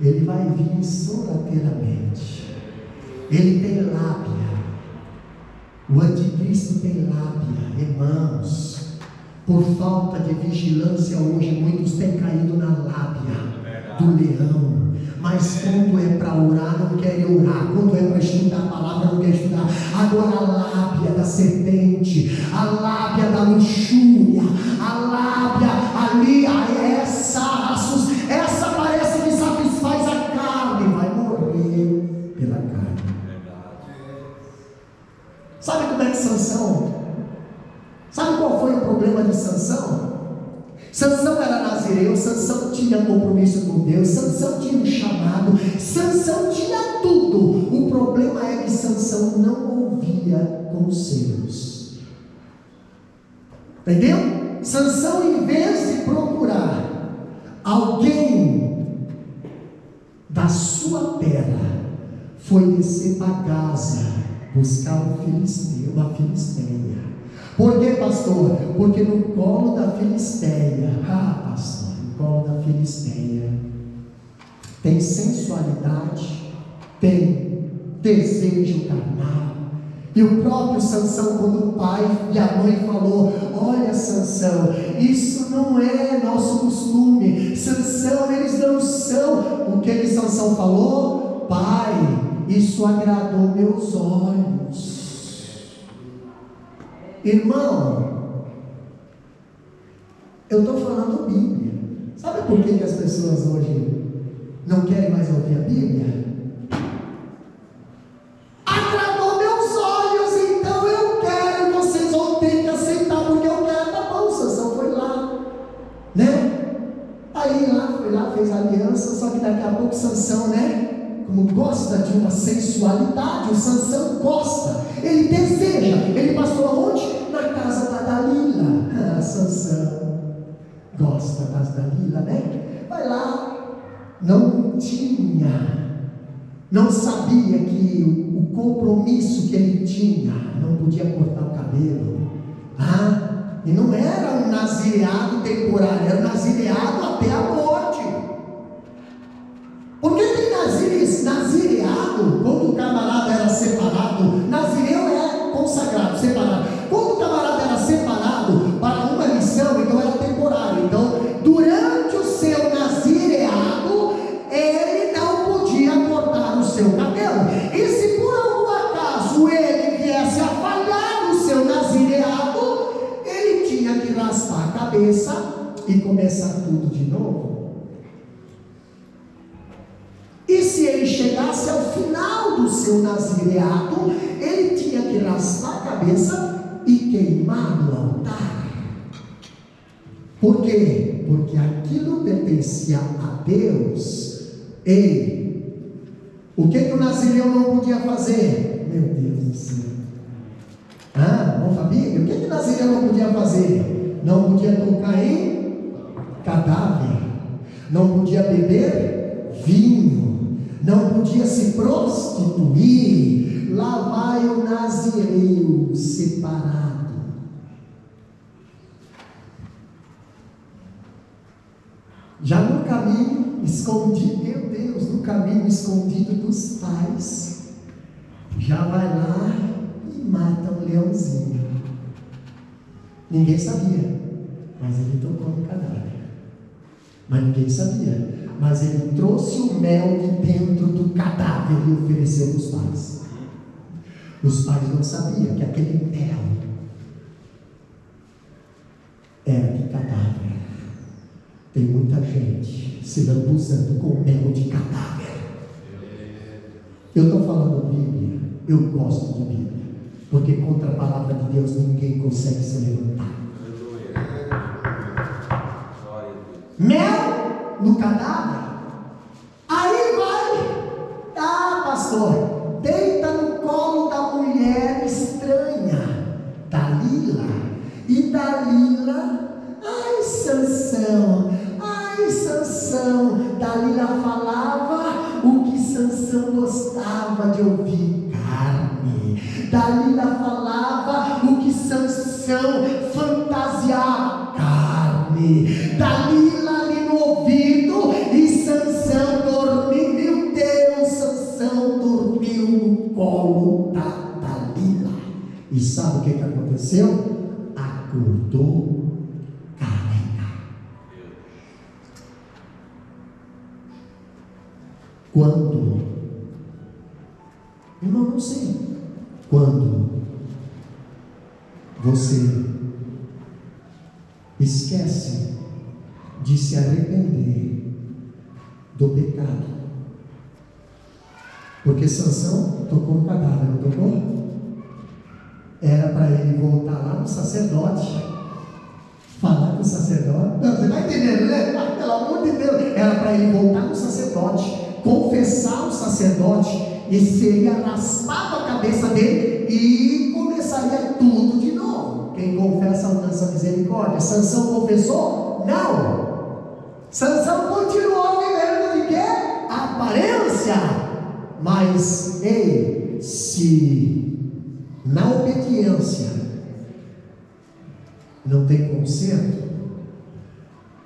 [SPEAKER 1] Ele vai vir sorrateiramente. Ele tem lábia. O anticristo tem lábia, irmãos. Por falta de vigilância hoje, muitos têm caído na lábia do leão. Mas quando é para orar, não querem orar. Quando é para estudar a palavra, não querem estudar. Agora a lábia da serpente, a lábia da luxúria, a lábia ali, essa parece que satisfaz a carne, vai morrer pela carne. Sabe como é que Sansão? Sabe qual foi o problema de Sansão? Sansão era nazireu, Sansão tinha compromisso com Deus, Sansão tinha um chamado, Sansão tinha tudo. O problema é que Sansão não ouvia conselhos. Entendeu? Sansão, em vez de procurar alguém da sua terra, foi descer para Gaza buscar um filisteu, uma filisteia. Por quê, pastor? Porque no colo da Filisteia, pastor, no colo da Filisteia, tem sensualidade, tem desejo carnal. E o próprio Sansão, quando o pai e a mãe falou: olha, Sansão, isso não é nosso costume, Sansão, eles não são. O que Sansão falou? Pai, isso agradou meus olhos. Irmão, eu estou falando Bíblia. Sabe por que as pessoas hoje não querem mais ouvir a Bíblia? Agradou meus olhos, então eu quero, vocês vão ter que aceitar, porque eu quero. Tá bom, Sansão foi lá, né? Aí lá, foi lá, fez aliança, só que daqui a pouco Sansão, né? Como gosta de uma sensualidade, o Sansão gosta, ele deseja, ele passou aonde? Na casa da Dalila. Sansão gosta das Dalila, né? Vai lá, não tinha, não sabia que o compromisso que ele tinha, não podia cortar o cabelo, e não era um nazireado temporário, era um nazireado até a morte. Porque tem nazireado, quando o camarada era separado, nazireu é consagrado, separado. Quando o camarada era separado para uma missão, então era temporário. Então, durante o seu nazireado, ele não podia cortar o seu cabelo. E se por algum acaso ele viesse a falhar no seu nazireado, ele tinha que raspar a cabeça e começar tudo de novo. E se ele chegasse ao final do seu nazireado, ele tinha que raspar a cabeça e queimar no altar. Por quê? Porque aquilo pertencia a Deus. Ei, o que o nazireu não podia fazer? Meu Deus do céu. Vamos família? O que o nazireu não podia fazer? Não podia tocar em cadáver, não podia beber vinho, não podia se prostituir. Lá vai o nazireu separado. Já no caminho escondido, meu Deus, no caminho escondido dos pais, já vai lá e mata um leãozinho. Ninguém sabia, mas ele tocou no cadáver. Mas ninguém sabia, mas ele trouxe o mel de dentro do cadáver e ofereceu para os pais. Os pais não sabiam que aquele mel era de cadáver. Tem muita gente se lambuzando com mel de cadáver. Eu estou falando Bíblia, eu gosto de Bíblia, porque contra a palavra de Deus ninguém consegue se levantar. Mel no cadáver. Aí vai, pastor, deita no colo da mulher estranha, Dalila. E Dalila, Sansão, Dalila falava o que Sansão gostava de ouvir: carne. Dalila falava o que Sansão fantasiava: carne. Dalila ali no ouvido e Sansão dormiu. Meu Deus, Sansão dormiu no colo da Dalila. E sabe o que aconteceu? Acordou careca. Quando? Irmão, não sei. Quando você esquece de se arrepender do pecado. Porque Sansão tocou no cadáver, não tocou? Era para ele voltar lá no sacerdote, falar com o sacerdote. Não, você está entendendo, né? Pelo amor de Deus. Era para ele voltar no sacerdote, confessar o sacerdote, e seria raspado a cabeça dele e começaria tudo de novo. Quem confessa alcança misericórdia. Sansão confessou? Não. Sansão continuou vivendo de quê? Aparência. Mas, ei, se na obediência não tem conserto,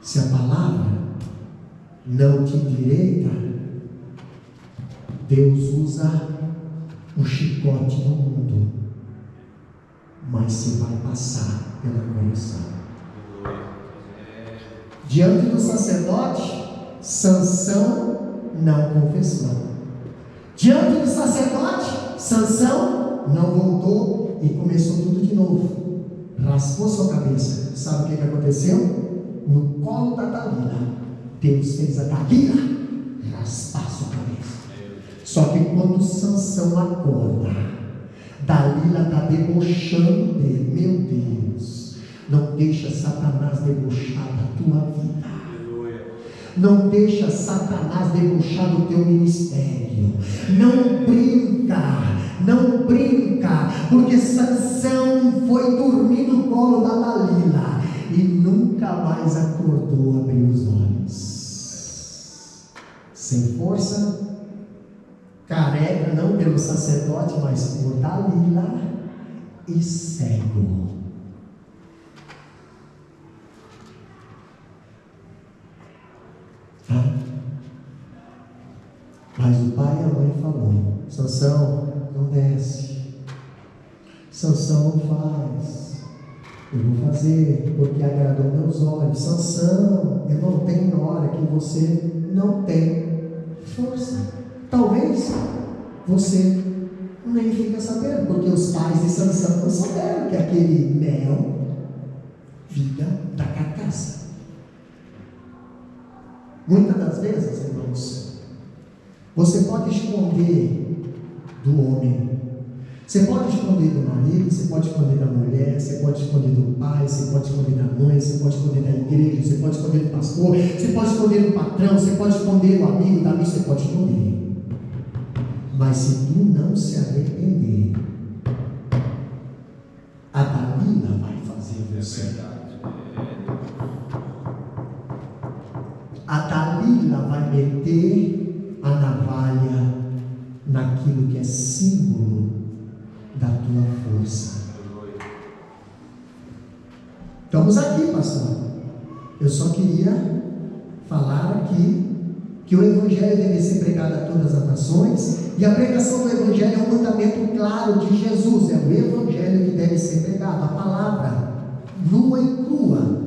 [SPEAKER 1] se a palavra não te endireita, Deus usa o chicote do mundo, mas você vai passar pela correção. Diante do sacerdote, Sansão não confessou. Diante do sacerdote, Sansão não voltou e começou tudo de novo. Raspou sua cabeça. Sabe o que aconteceu? No colo da Dalila, Deus fez a Dalila raspar sua cabeça. Só que quando Sansão acorda, Dalila está debochando dele. Meu Deus, não deixa Satanás debochar da tua vida. Não deixa Satanás debochar do teu ministério. Não brinca, porque Sansão foi dormir no colo da Dalila e nunca mais acordou, abriu os olhos. Sem força, careca, não pelo sacerdote, mas por Dalila, e cego. Mas o pai e a mãe falou: Sansão, não desce. Sansão, não faz. Eu vou fazer porque agradou meus olhos. Sansão, irmão, tem hora que você não tem força. Talvez você nem fica sabendo, porque os pais de Sansão não souberam que aquele mel vinha da carcaça. Muitas das vezes, irmãos, você pode esconder do homem, você pode esconder do marido, você pode esconder da mulher, você pode esconder do pai, você pode esconder da mãe, você pode esconder da igreja, você pode esconder do pastor, você pode esconder do patrão, você pode esconder do amigo, da amiga, você pode esconder. Mas se tu não se arrepender, a Dalila vai fazer você. A Dalila vai meter a navalha naquilo que é símbolo da tua força. Estamos aqui, pastor. Eu só queria falar aqui que o Evangelho deve ser pregado a todas as nações, e a pregação do Evangelho é um mandamento claro de Jesus. É o Evangelho que deve ser pregado, a palavra nua e crua,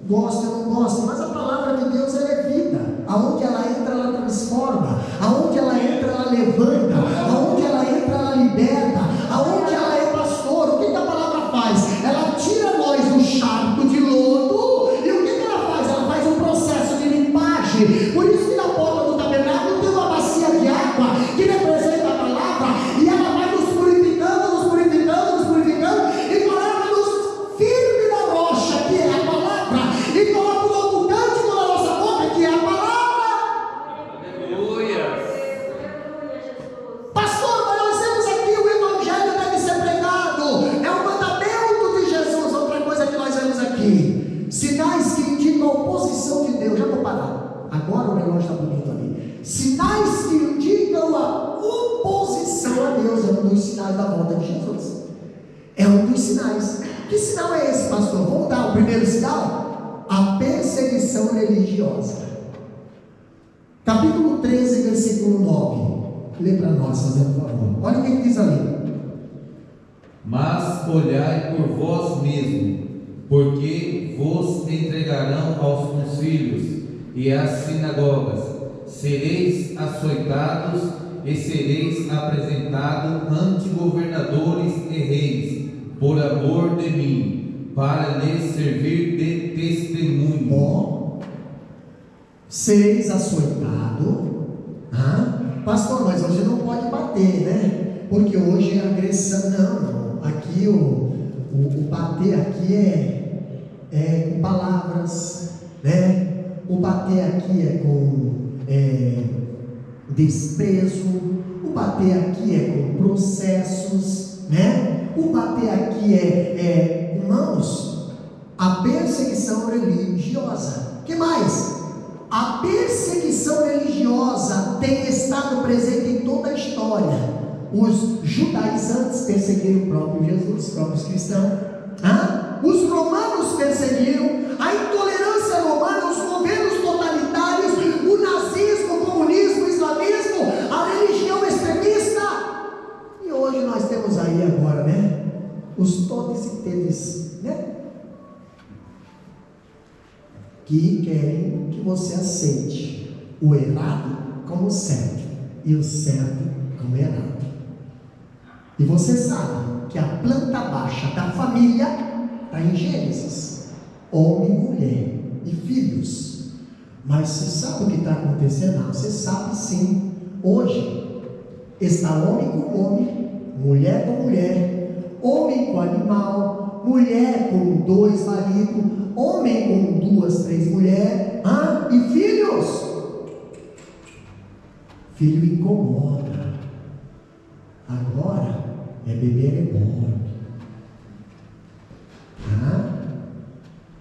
[SPEAKER 1] gosta ou não gosta, mas a palavra de Deus ela é vida. Aonde ela entra, ela transforma. Aonde ela entra, ela levanta. Aonde ela entra, ela liberta. Aonde ela é pastor, o que a palavra faz? Ela tira nós do charco de lodo, e o que ela faz? Ela faz um processo de limpagem. Por isso que na porta do tabernáculo tem uma bacia de água que representa a palavra, e ela vai nos purificando, nos purificando, nos purificando, e coloca-nos firme na rocha, que é a palavra, e coloca o novo cântico na nossa boca, que é a palavra. Pastor, mas nós temos aqui o Evangelho deve ser pregado, é um mandamento de Jesus. Outra coisa que nós vemos aqui: sinais que indicam a oposição de Deus. Já vou parar, agora o relógio está bonito ali. Sinais que indicam a oposição a Deus é um dos sinais da volta de Jesus. É um dos sinais. Que sinal é esse, pastor? Vamos dar o primeiro sinal? A perseguição religiosa. Capítulo 13, versículo 9. Lê para nós, fazendo favor. Olha o que diz ali.
[SPEAKER 2] Mas olhai por vós mesmos, porque vos entregarão aos concílios e às sinagogas, sereis açoitados e sereis apresentados ante governadores e reis, por amor de mim, para lhes servir de testemunho.
[SPEAKER 1] Bom, sereis açoitados. Pastor, mas hoje não pode bater, né? Porque hoje é agressão. Não. Aqui o bater aqui é com palavras, né? O bater aqui é com desprezo. O bater aqui é com processos, né? O bater aqui irmãos, a perseguição religiosa. Que mais? A perseguição religiosa tem estado presente em toda a história. Os judaizantes perseguiram o próprio Jesus, os próprios cristãos. os romanos perseguiram, a intolerância romana, os governos totalitários, o nazismo, o comunismo, o islamismo, a religião extremista. E hoje nós temos aí agora, né? Os todes e tedes, né? Que querem que você aceite o errado como certo e o certo como errado. E você sabe que a planta baixa da família está em Gênesis: homem, mulher e filhos. Mas você sabe o que está acontecendo? Não, você sabe sim. Hoje está homem com homem, mulher com mulher, homem com animal, mulher com 2 maridos, homem com 2, 3 mulheres, e filhos. Filho incomoda. Agora é beber reborn.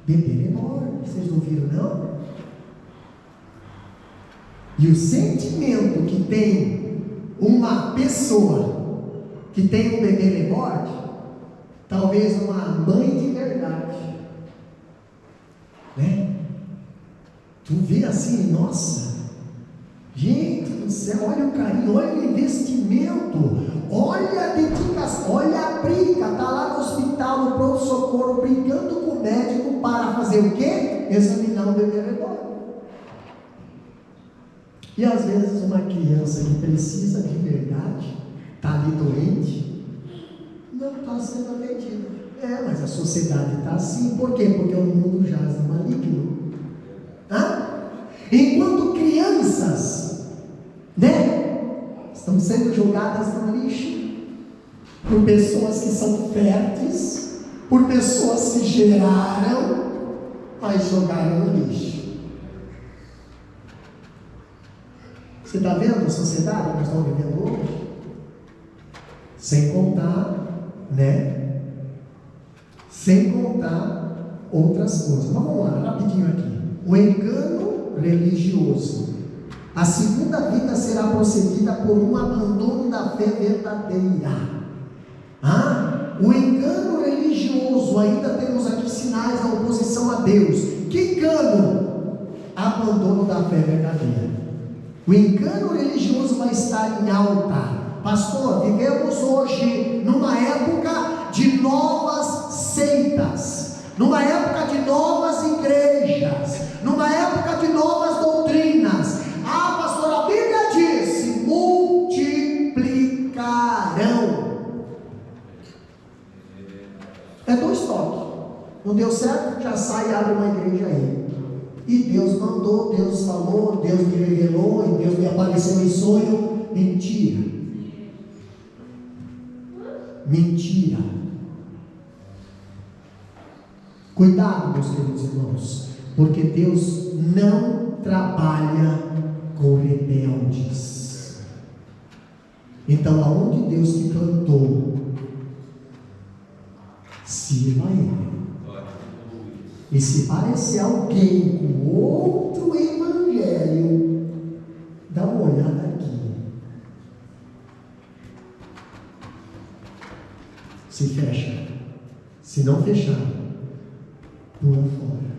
[SPEAKER 1] Beber reborn. Vocês não viram, não? E o sentimento que tem uma pessoa que tem um bebê reborn, talvez uma mãe de verdade, né? Tu vê assim, nossa, gente do céu, olha o carinho, olha o investimento, olha a dedicação, olha a briga, está lá no hospital, no pronto-socorro, brigando com o médico para fazer o quê? Examinar o bebê reborn. E às vezes uma criança que precisa de verdade, está ali doente, não está sendo atendida. Mas a sociedade está assim. Por quê? Porque o mundo jaz no maligno. Enquanto crianças, né, estão sendo jogadas no lixo por pessoas que são férteis, por pessoas que geraram, mas jogaram no lixo. Você está vendo a sociedade que nós estamos vivendo hoje? Sem contar, né? Sem contar outras coisas. Vamos lá, rapidinho aqui. O engano religioso. A segunda vida será procedida por um abandono da fé verdadeira. O engano religioso. Ainda temos aqui sinais da oposição a Deus. Que engano? Abandono da fé verdadeira. O engano religioso vai estar em alta. Pastor, vivemos hoje numa época de novas seitas, numa época de novas igrejas, numa época de novas doutrinas. Pastor, a Bíblia diz: se multiplicarão. É 2 toques. Não deu certo? Já sai e abre uma igreja aí. E Deus mandou, Deus falou, Deus me revelou, e Deus me apareceu em sonho. Mentira. Mentira. Cuidado, meus queridos irmãos, porque Deus não trabalha com rebeldes. Então, aonde Deus te plantou, sirva a Ele. E se parecer alguém com outro evangelho, dá uma olhada aqui. Se fecha. Se não fechar, pula fora.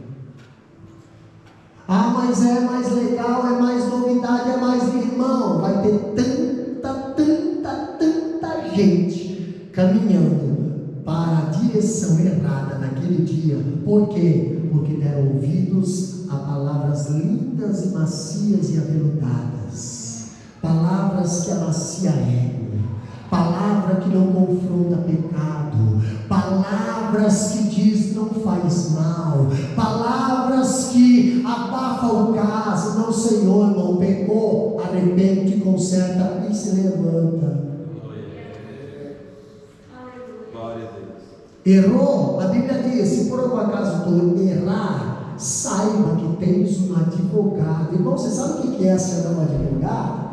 [SPEAKER 1] Mas é mais legal, é mais novidade, é mais irmão. Vai ter tanta gente caminhando para a direção errada naquele dia. Por quê? Porque deram ouvidos a palavras lindas e macias e aveludadas, palavras que amacia ego, palavra que não confronta pecado, palavras que diz não faz mal, palavras que abafam o caso. Não, Senhor, irmão, pecou, arrepende, conserta e se levanta. Errou, a Bíblia diz: se por algum acaso tu errar, saiba que tens um advogado. Irmão, você sabe o que é ser um advogado?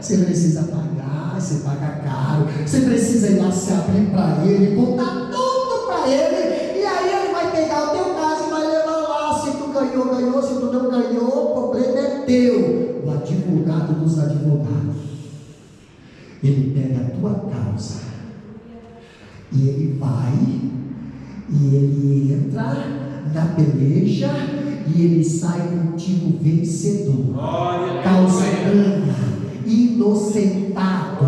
[SPEAKER 1] Você precisa pagar, você paga caro, você precisa ir lá se abrir para ele, contar tudo para ele, e aí ele vai pegar o teu caso e vai levar lá. Se tu ganhou, ganhou, se tu não ganhou, o problema é teu. O advogado dos advogados, ele pega a tua causa e ele vai e ele entra na peleja e ele sai contigo vencedor, causa ganha, inocentado.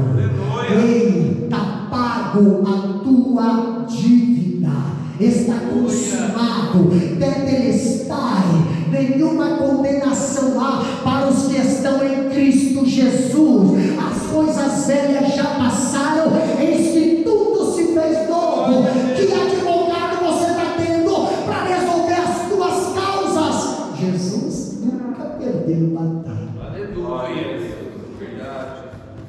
[SPEAKER 1] Ei, está pago a tua dívida, está consumado, tetelestai, nenhuma condenação há para os que estão em Cristo Jesus. As coisas velhas já passaram, eis que tudo se fez novo. Que advogado você está tendo para resolver as tuas causas? Jesus nunca perdeu batalha.
[SPEAKER 3] Aleluia. Verdade.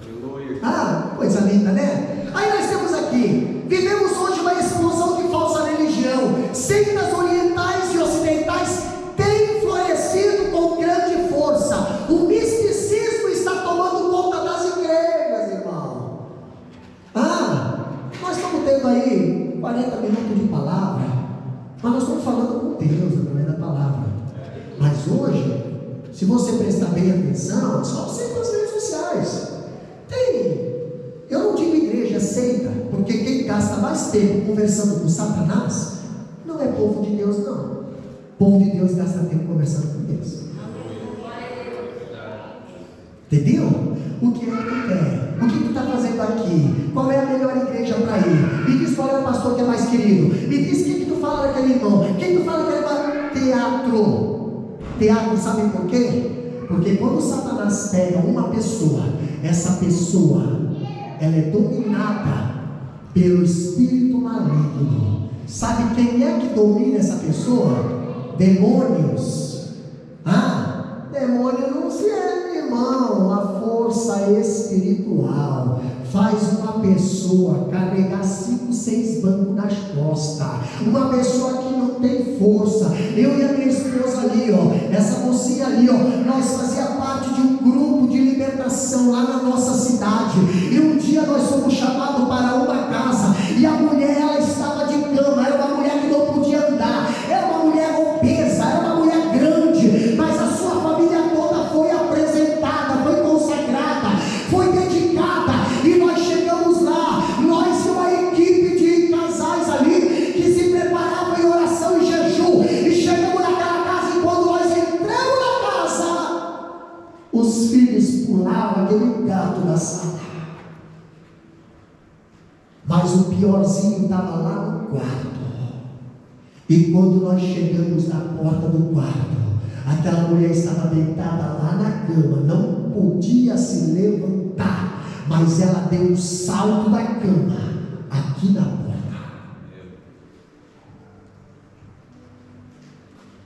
[SPEAKER 3] Aleluia.
[SPEAKER 1] Ah, coisa linda, né? Aí nós temos aqui, vivemos hoje uma explosão de falsa religião. Seitas orientais e ocidentais têm florescido com grande força. O misticismo está tomando conta das igrejas, irmão. Nós estamos tendo aí 40 minutos de palavra, mas nós estamos falando com Deus através da palavra. Mas hoje, se você prestar bem atenção, só você nas redes sociais eu não digo igreja, seita, porque quem gasta mais tempo conversando com Satanás não é povo de Deus, não. O povo de Deus gasta tempo conversando com Deus. Entendeu? O que é que tu quer? O que tu está fazendo aqui? Qual é a melhor igreja para ir? Me diz qual é o pastor que é mais querido. Me diz quem que tu fala daquele irmão. Quem tu fala daquele irmão? Teatro. Teatro, sabe por quê? Porque quando Satanás pega uma pessoa, essa pessoa, ela é dominada pelo espírito maligno. Sabe quem é que domina essa pessoa? Demônios. Demônio não serve, irmão. A força espiritual faz uma pessoa carregar 5, 6 bancos nas costas. Uma pessoa que não tem força. Eu e a minha esposa ali, essa mocinha ali, nós fazia parte de um grupo de libertação lá na nossa cidade. E um dia nós fomos chamados para uma casa e a mulher, ela estava de cama. Era uma mulher que não podia andar, era uma mulher obesa, era uma mulher grande, mas a sua família toda foi apresentada, foi consagrada, foi dedicada. E nós chegamos lá, nós e uma equipe de casais ali que se preparavam em oração e jejum, e chegamos naquela casa, e quando nós entramos na casa, os filhos pulavam aquele gato da sala. Mas o piorzinho estava lá no quarto. E quando nós chegamos na porta do quarto, aquela mulher estava deitada lá na cama, não podia se levantar, mas ela deu um salto da cama aqui na porta.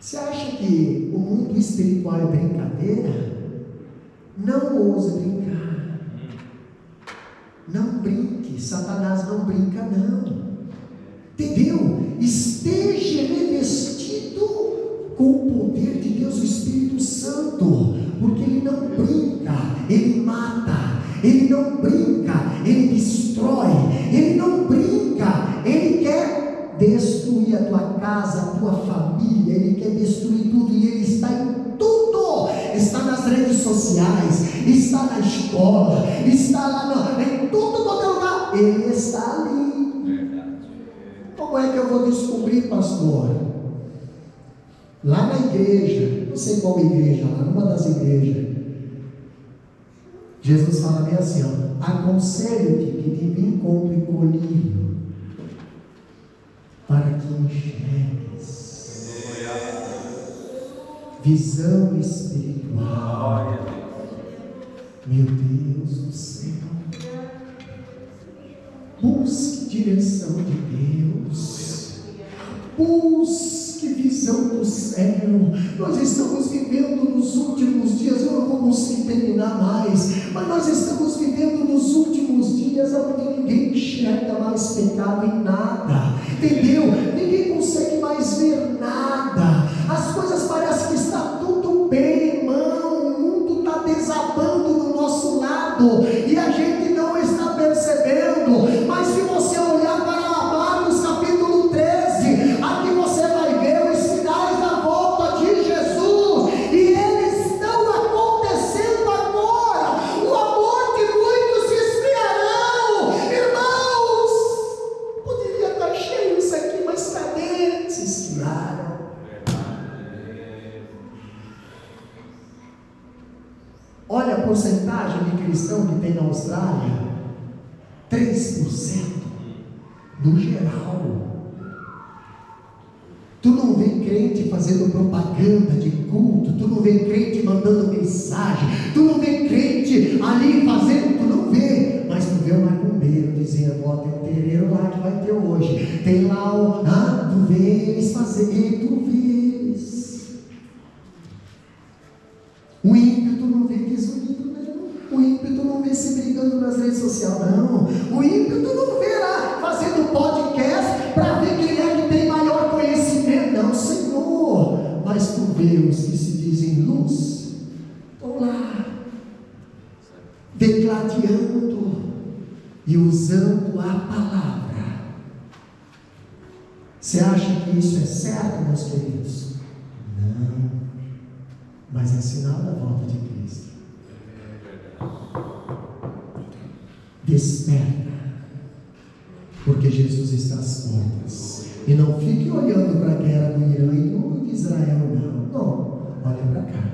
[SPEAKER 1] Você acha que o mundo espiritual é brincadeira? Não ouse brincar. Não brinque, Satanás não brinca não. Entendeu? Esteja revestido com o poder de Deus, o Espírito Santo, porque ele não brinca, ele mata. Ele não brinca, ele destrói. Ele não brinca, ele quer destruir a tua casa, a tua família. Ele quer destruir tudo, e ele está em tudo. Está nas redes sociais, está na escola, está lá em tudo quanto é lugar. Ele está ali. Como é que eu vou descobrir, pastor? Lá na igreja, não sei qual igreja, lá numa das igrejas, Jesus fala bem assim, aconselho-te que de mim compre colírio, para que enxergues. Visão espiritual. Meu Deus do céu. Busque direção de Deus. Busque visão do céu. Nós estamos vivendo nos últimos dias. Eu não vou conseguir terminar mais, mas nós estamos vivendo nos últimos dias onde ninguém enxerga mais pecado em nada. Entendeu? Ninguém consegue mais ver nada. As coisas parecem que está tudo bem, irmão. O mundo está desabando do nosso lado e a gente não está percebendo. Mas se você olhar para Marcos capítulo 13, aqui você vai ver os sinais da volta de Jesus, e eles estão acontecendo agora. O amor de muitos se esfriarão. Irmãos, poderia estar cheio isso aqui, mas cadê? a porcentagem de cristão que tem na Austrália? 3% no geral. Tu não vê crente fazendo propaganda de culto, tu não vê crente mandando mensagem, tu não vê crente ali fazendo, tu não vê, mas tu vê o macumbeiro dizendo: ó, tem um terreiro lá que vai ter hoje, tem lá o, tu vê eles fazendo, tu vê eles. O ímpio tu não vê desunido, não. O ímpio tu não vê se brigando nas redes sociais, não. O ímpio tu não vê lá fazendo podcast para ver quem é que tem maior conhecimento, não, Senhor. Mas tu vê os que se dizem luz, estão lá, declareando e usando a palavra. Você acha que isso é certo, meus queridos? Não, mas é sinal da volta de Cristo. Desperta, porque Jesus está às portas. E não fique olhando para a guerra do Irã e do Israel, não, olha para cá,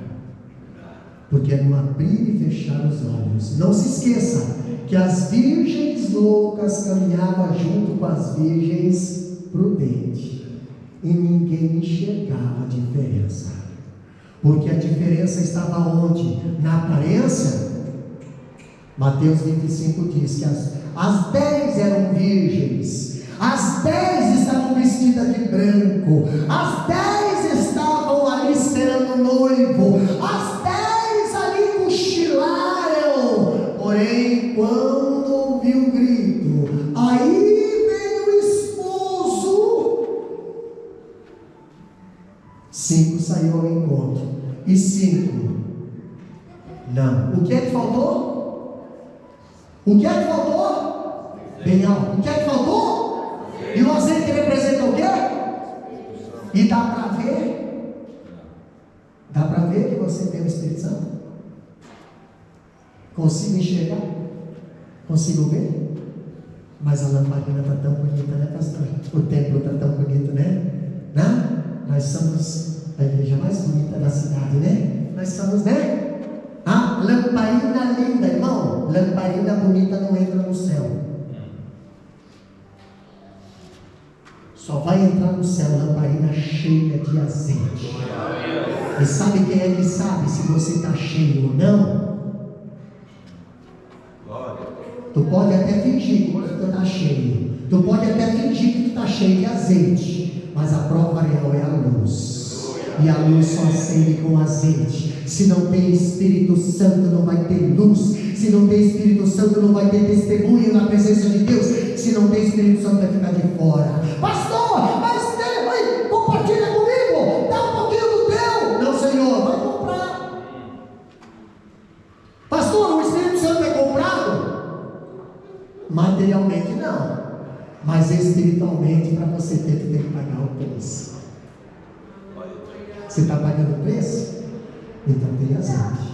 [SPEAKER 1] porque é no abrir e fechar os olhos. Não se esqueça que as virgens loucas caminhavam junto com as virgens prudentes, e ninguém enxergava a diferença, porque a diferença estava onde? Na aparência. Mateus 25 diz que as 10 eram virgens, as 10 estavam vestidas de branco, as 10 estavam ali esperando o noivo, as 10 ali cochilaram. Porém, quando ouviu o grito, aí veio o esposo. 5 saiu ao encontro e 5 não. O que é que faltou? O que é que faltou? Bem alto. O que é que faltou? E o azeite representa o quê? E dá para ver? Dá para ver que você tem o Espírito Santo? Consigo enxergar? Consigo ver? Mas a lamparina está tão bonita, né, pastor? O templo está tão bonito, né? Nós somos a igreja mais bonita da cidade, né? Nós somos, né? Lamparina linda, irmão. Lamparina bonita não entra no céu. Só vai entrar no céu lamparina cheia de azeite. E sabe quem é que sabe se você está cheio ou não? Tu pode até fingir que tu está cheio. Tu pode até fingir que tu está cheio de azeite. Mas a prova real é a luz. E a luz só acende com azeite. Se não tem Espírito Santo, não vai ter luz. Se não tem Espírito Santo, não vai ter testemunho na presença de Deus. Se não tem Espírito Santo, vai ficar de fora. Pastor, mas compartilha comigo. Dá um pouquinho do teu. Não, Senhor, vai comprar. Pastor, o Espírito Santo é comprado? Materialmente não, mas espiritualmente, para você ter, tu tem que pagar o preço. Você está pagando o preço? Então tem azeite.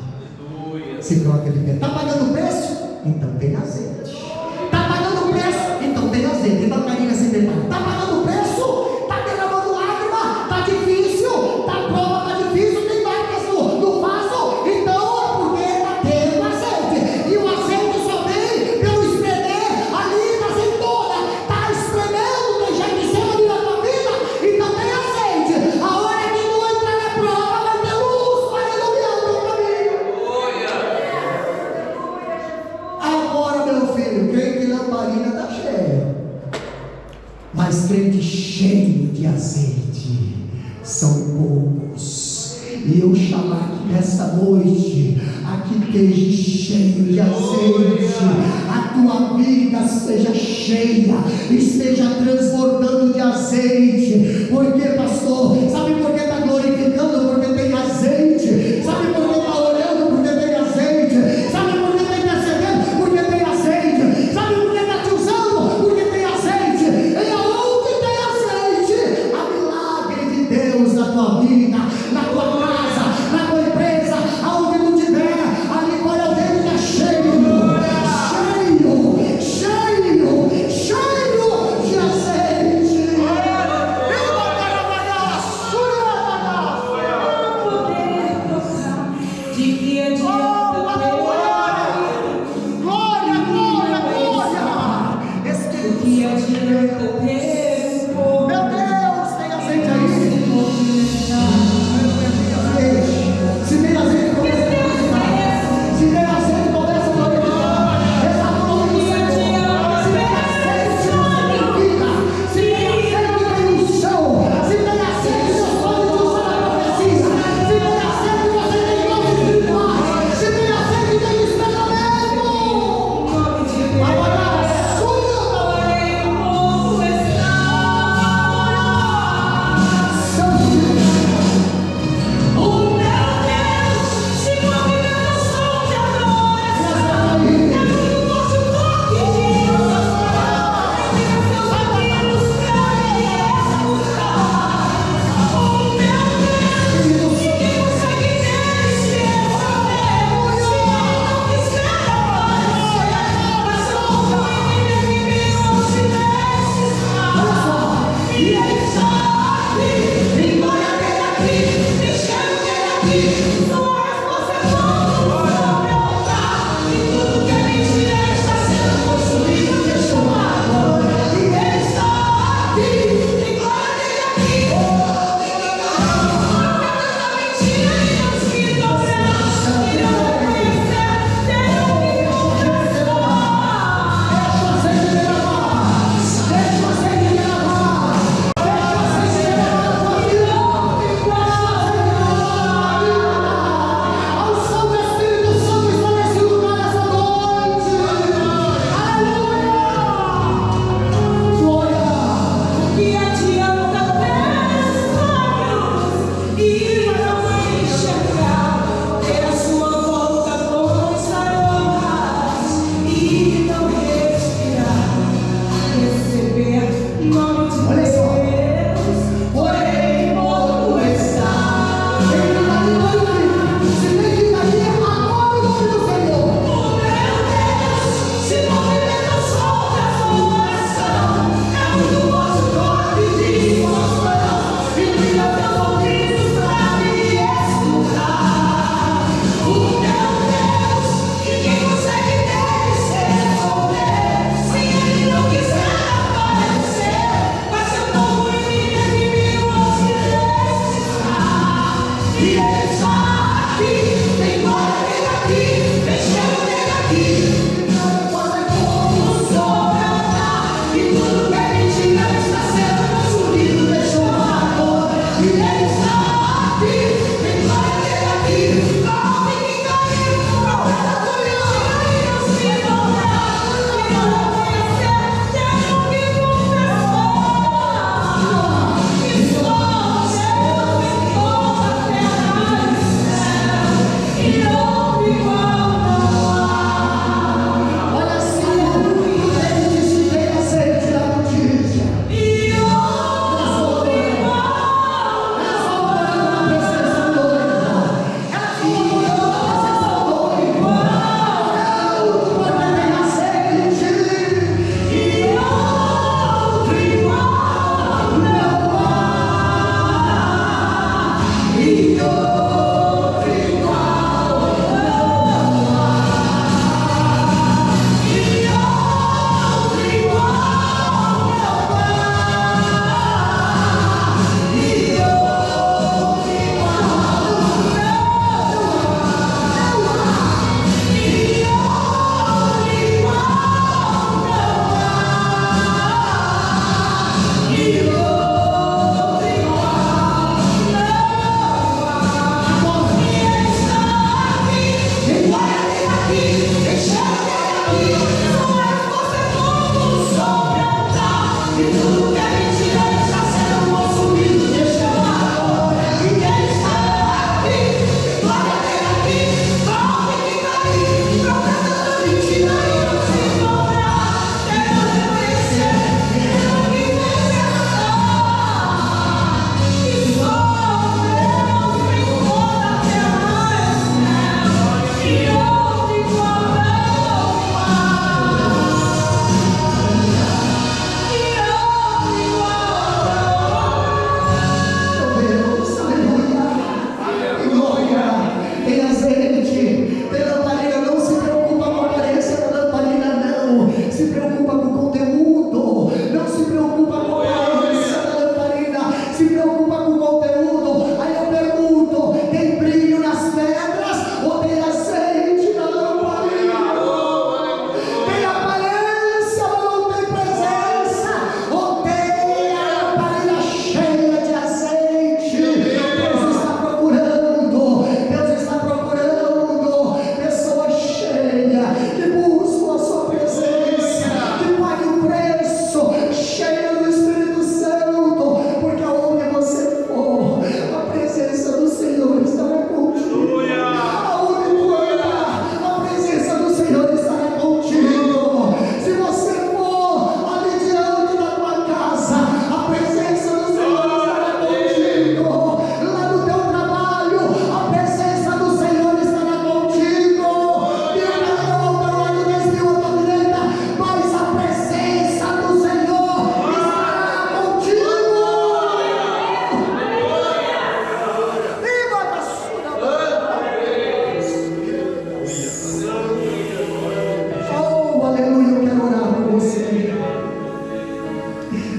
[SPEAKER 1] Se troca de pé. Está pagando o preço? Então tem azeite. Está pagando o preço? Então tem azeite. Então carinha se prepara. Está pagando o preço? Está derramando lágrima? Está difícil? Está prova? Está difícil? Tem marcas no vaso? Então é porque está tendo azeite. E o azeite só vem pelo espremer ali na azeitona. Está espremendo, tem gente em cima da tua vida. Então tem azeite. A hora que tu entrar na prova vai ter luz. Aleluia, o teu caminho. Agora, meu filho, crente de lamparina está cheio. Mas crente cheio de azeite são poucos. E eu chamar que nessa noite aqui esteja cheio de azeite, a tua vida seja cheia, esteja transbordando de azeite. Por quê, pastor? Sabe por que está glorificando? Porque tem azeite. Sabe por que está orando? Porque tem azeite. Sabe por que está intercedendo? Porque tem azeite. Sabe por que está te usando? Porque tem azeite. E aonde tem azeite, há milagre de Deus na tua vida, na tua casa, na tua empresa, aonde tu estiver. Ali qual é o dedo que é cheio de azeite.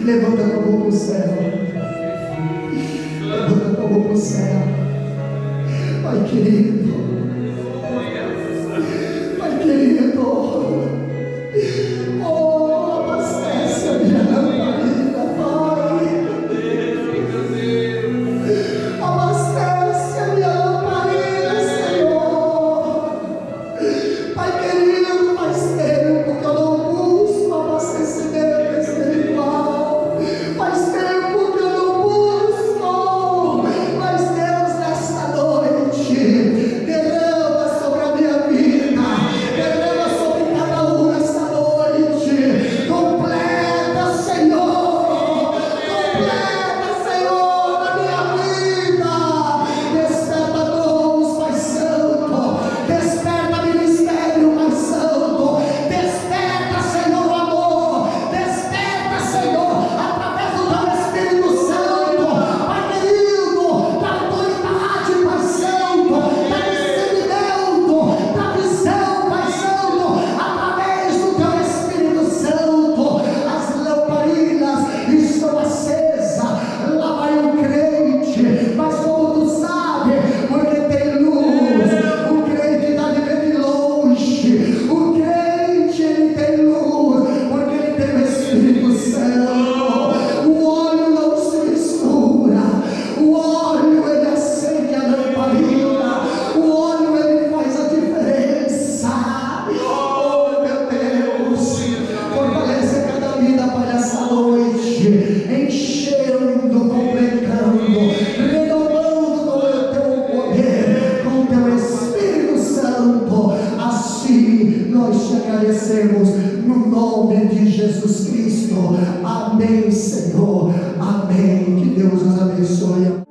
[SPEAKER 1] Levanta a tua mão para o céu. Levanta a tua mão para o céu. Pai querido. Pai querido. Oh, abastece a minha lamparina, Pai. Abastece a minha lamparina, Senhor. Pai querido, faz tempo que eu não busco abastecimento espiritual. Faz tempo que eu não busco. Mas Deus, nesta noite, derrama sobre a minha vida, derrama sobre cada um nesta noite. Completa, Senhor, na minha vida. Desperta dons, Pai Santo. Desperta ministério, Pai Santo. Desperta, Senhor, o amor. Desperta, Senhor, através do teu Espírito Santo. Pai querido, da autoridade, Pai Santo, da discernimento, da visão, Pai Santo, através do teu Espírito Santo. As lamparinas estão acesas. Lá vai o crente, mas como tu sabe, porque tem luz, o crente está vivendo de longe. O crente, ele tem luz, porque ele tem o Espírito Santo. O óleo não se mistura. O óleo, ele acende a lamparina. O óleo, ele faz a diferença. Oh, meu Deus, fortalece cada vida, Pai, nessa noite, enchendo, completando, renovando com o teu poder, com o teu Espírito Santo. Assim nós te agradecemos no nome de Jesus Cristo. Amém, Senhor. Amém. Que Deus nos abençoe.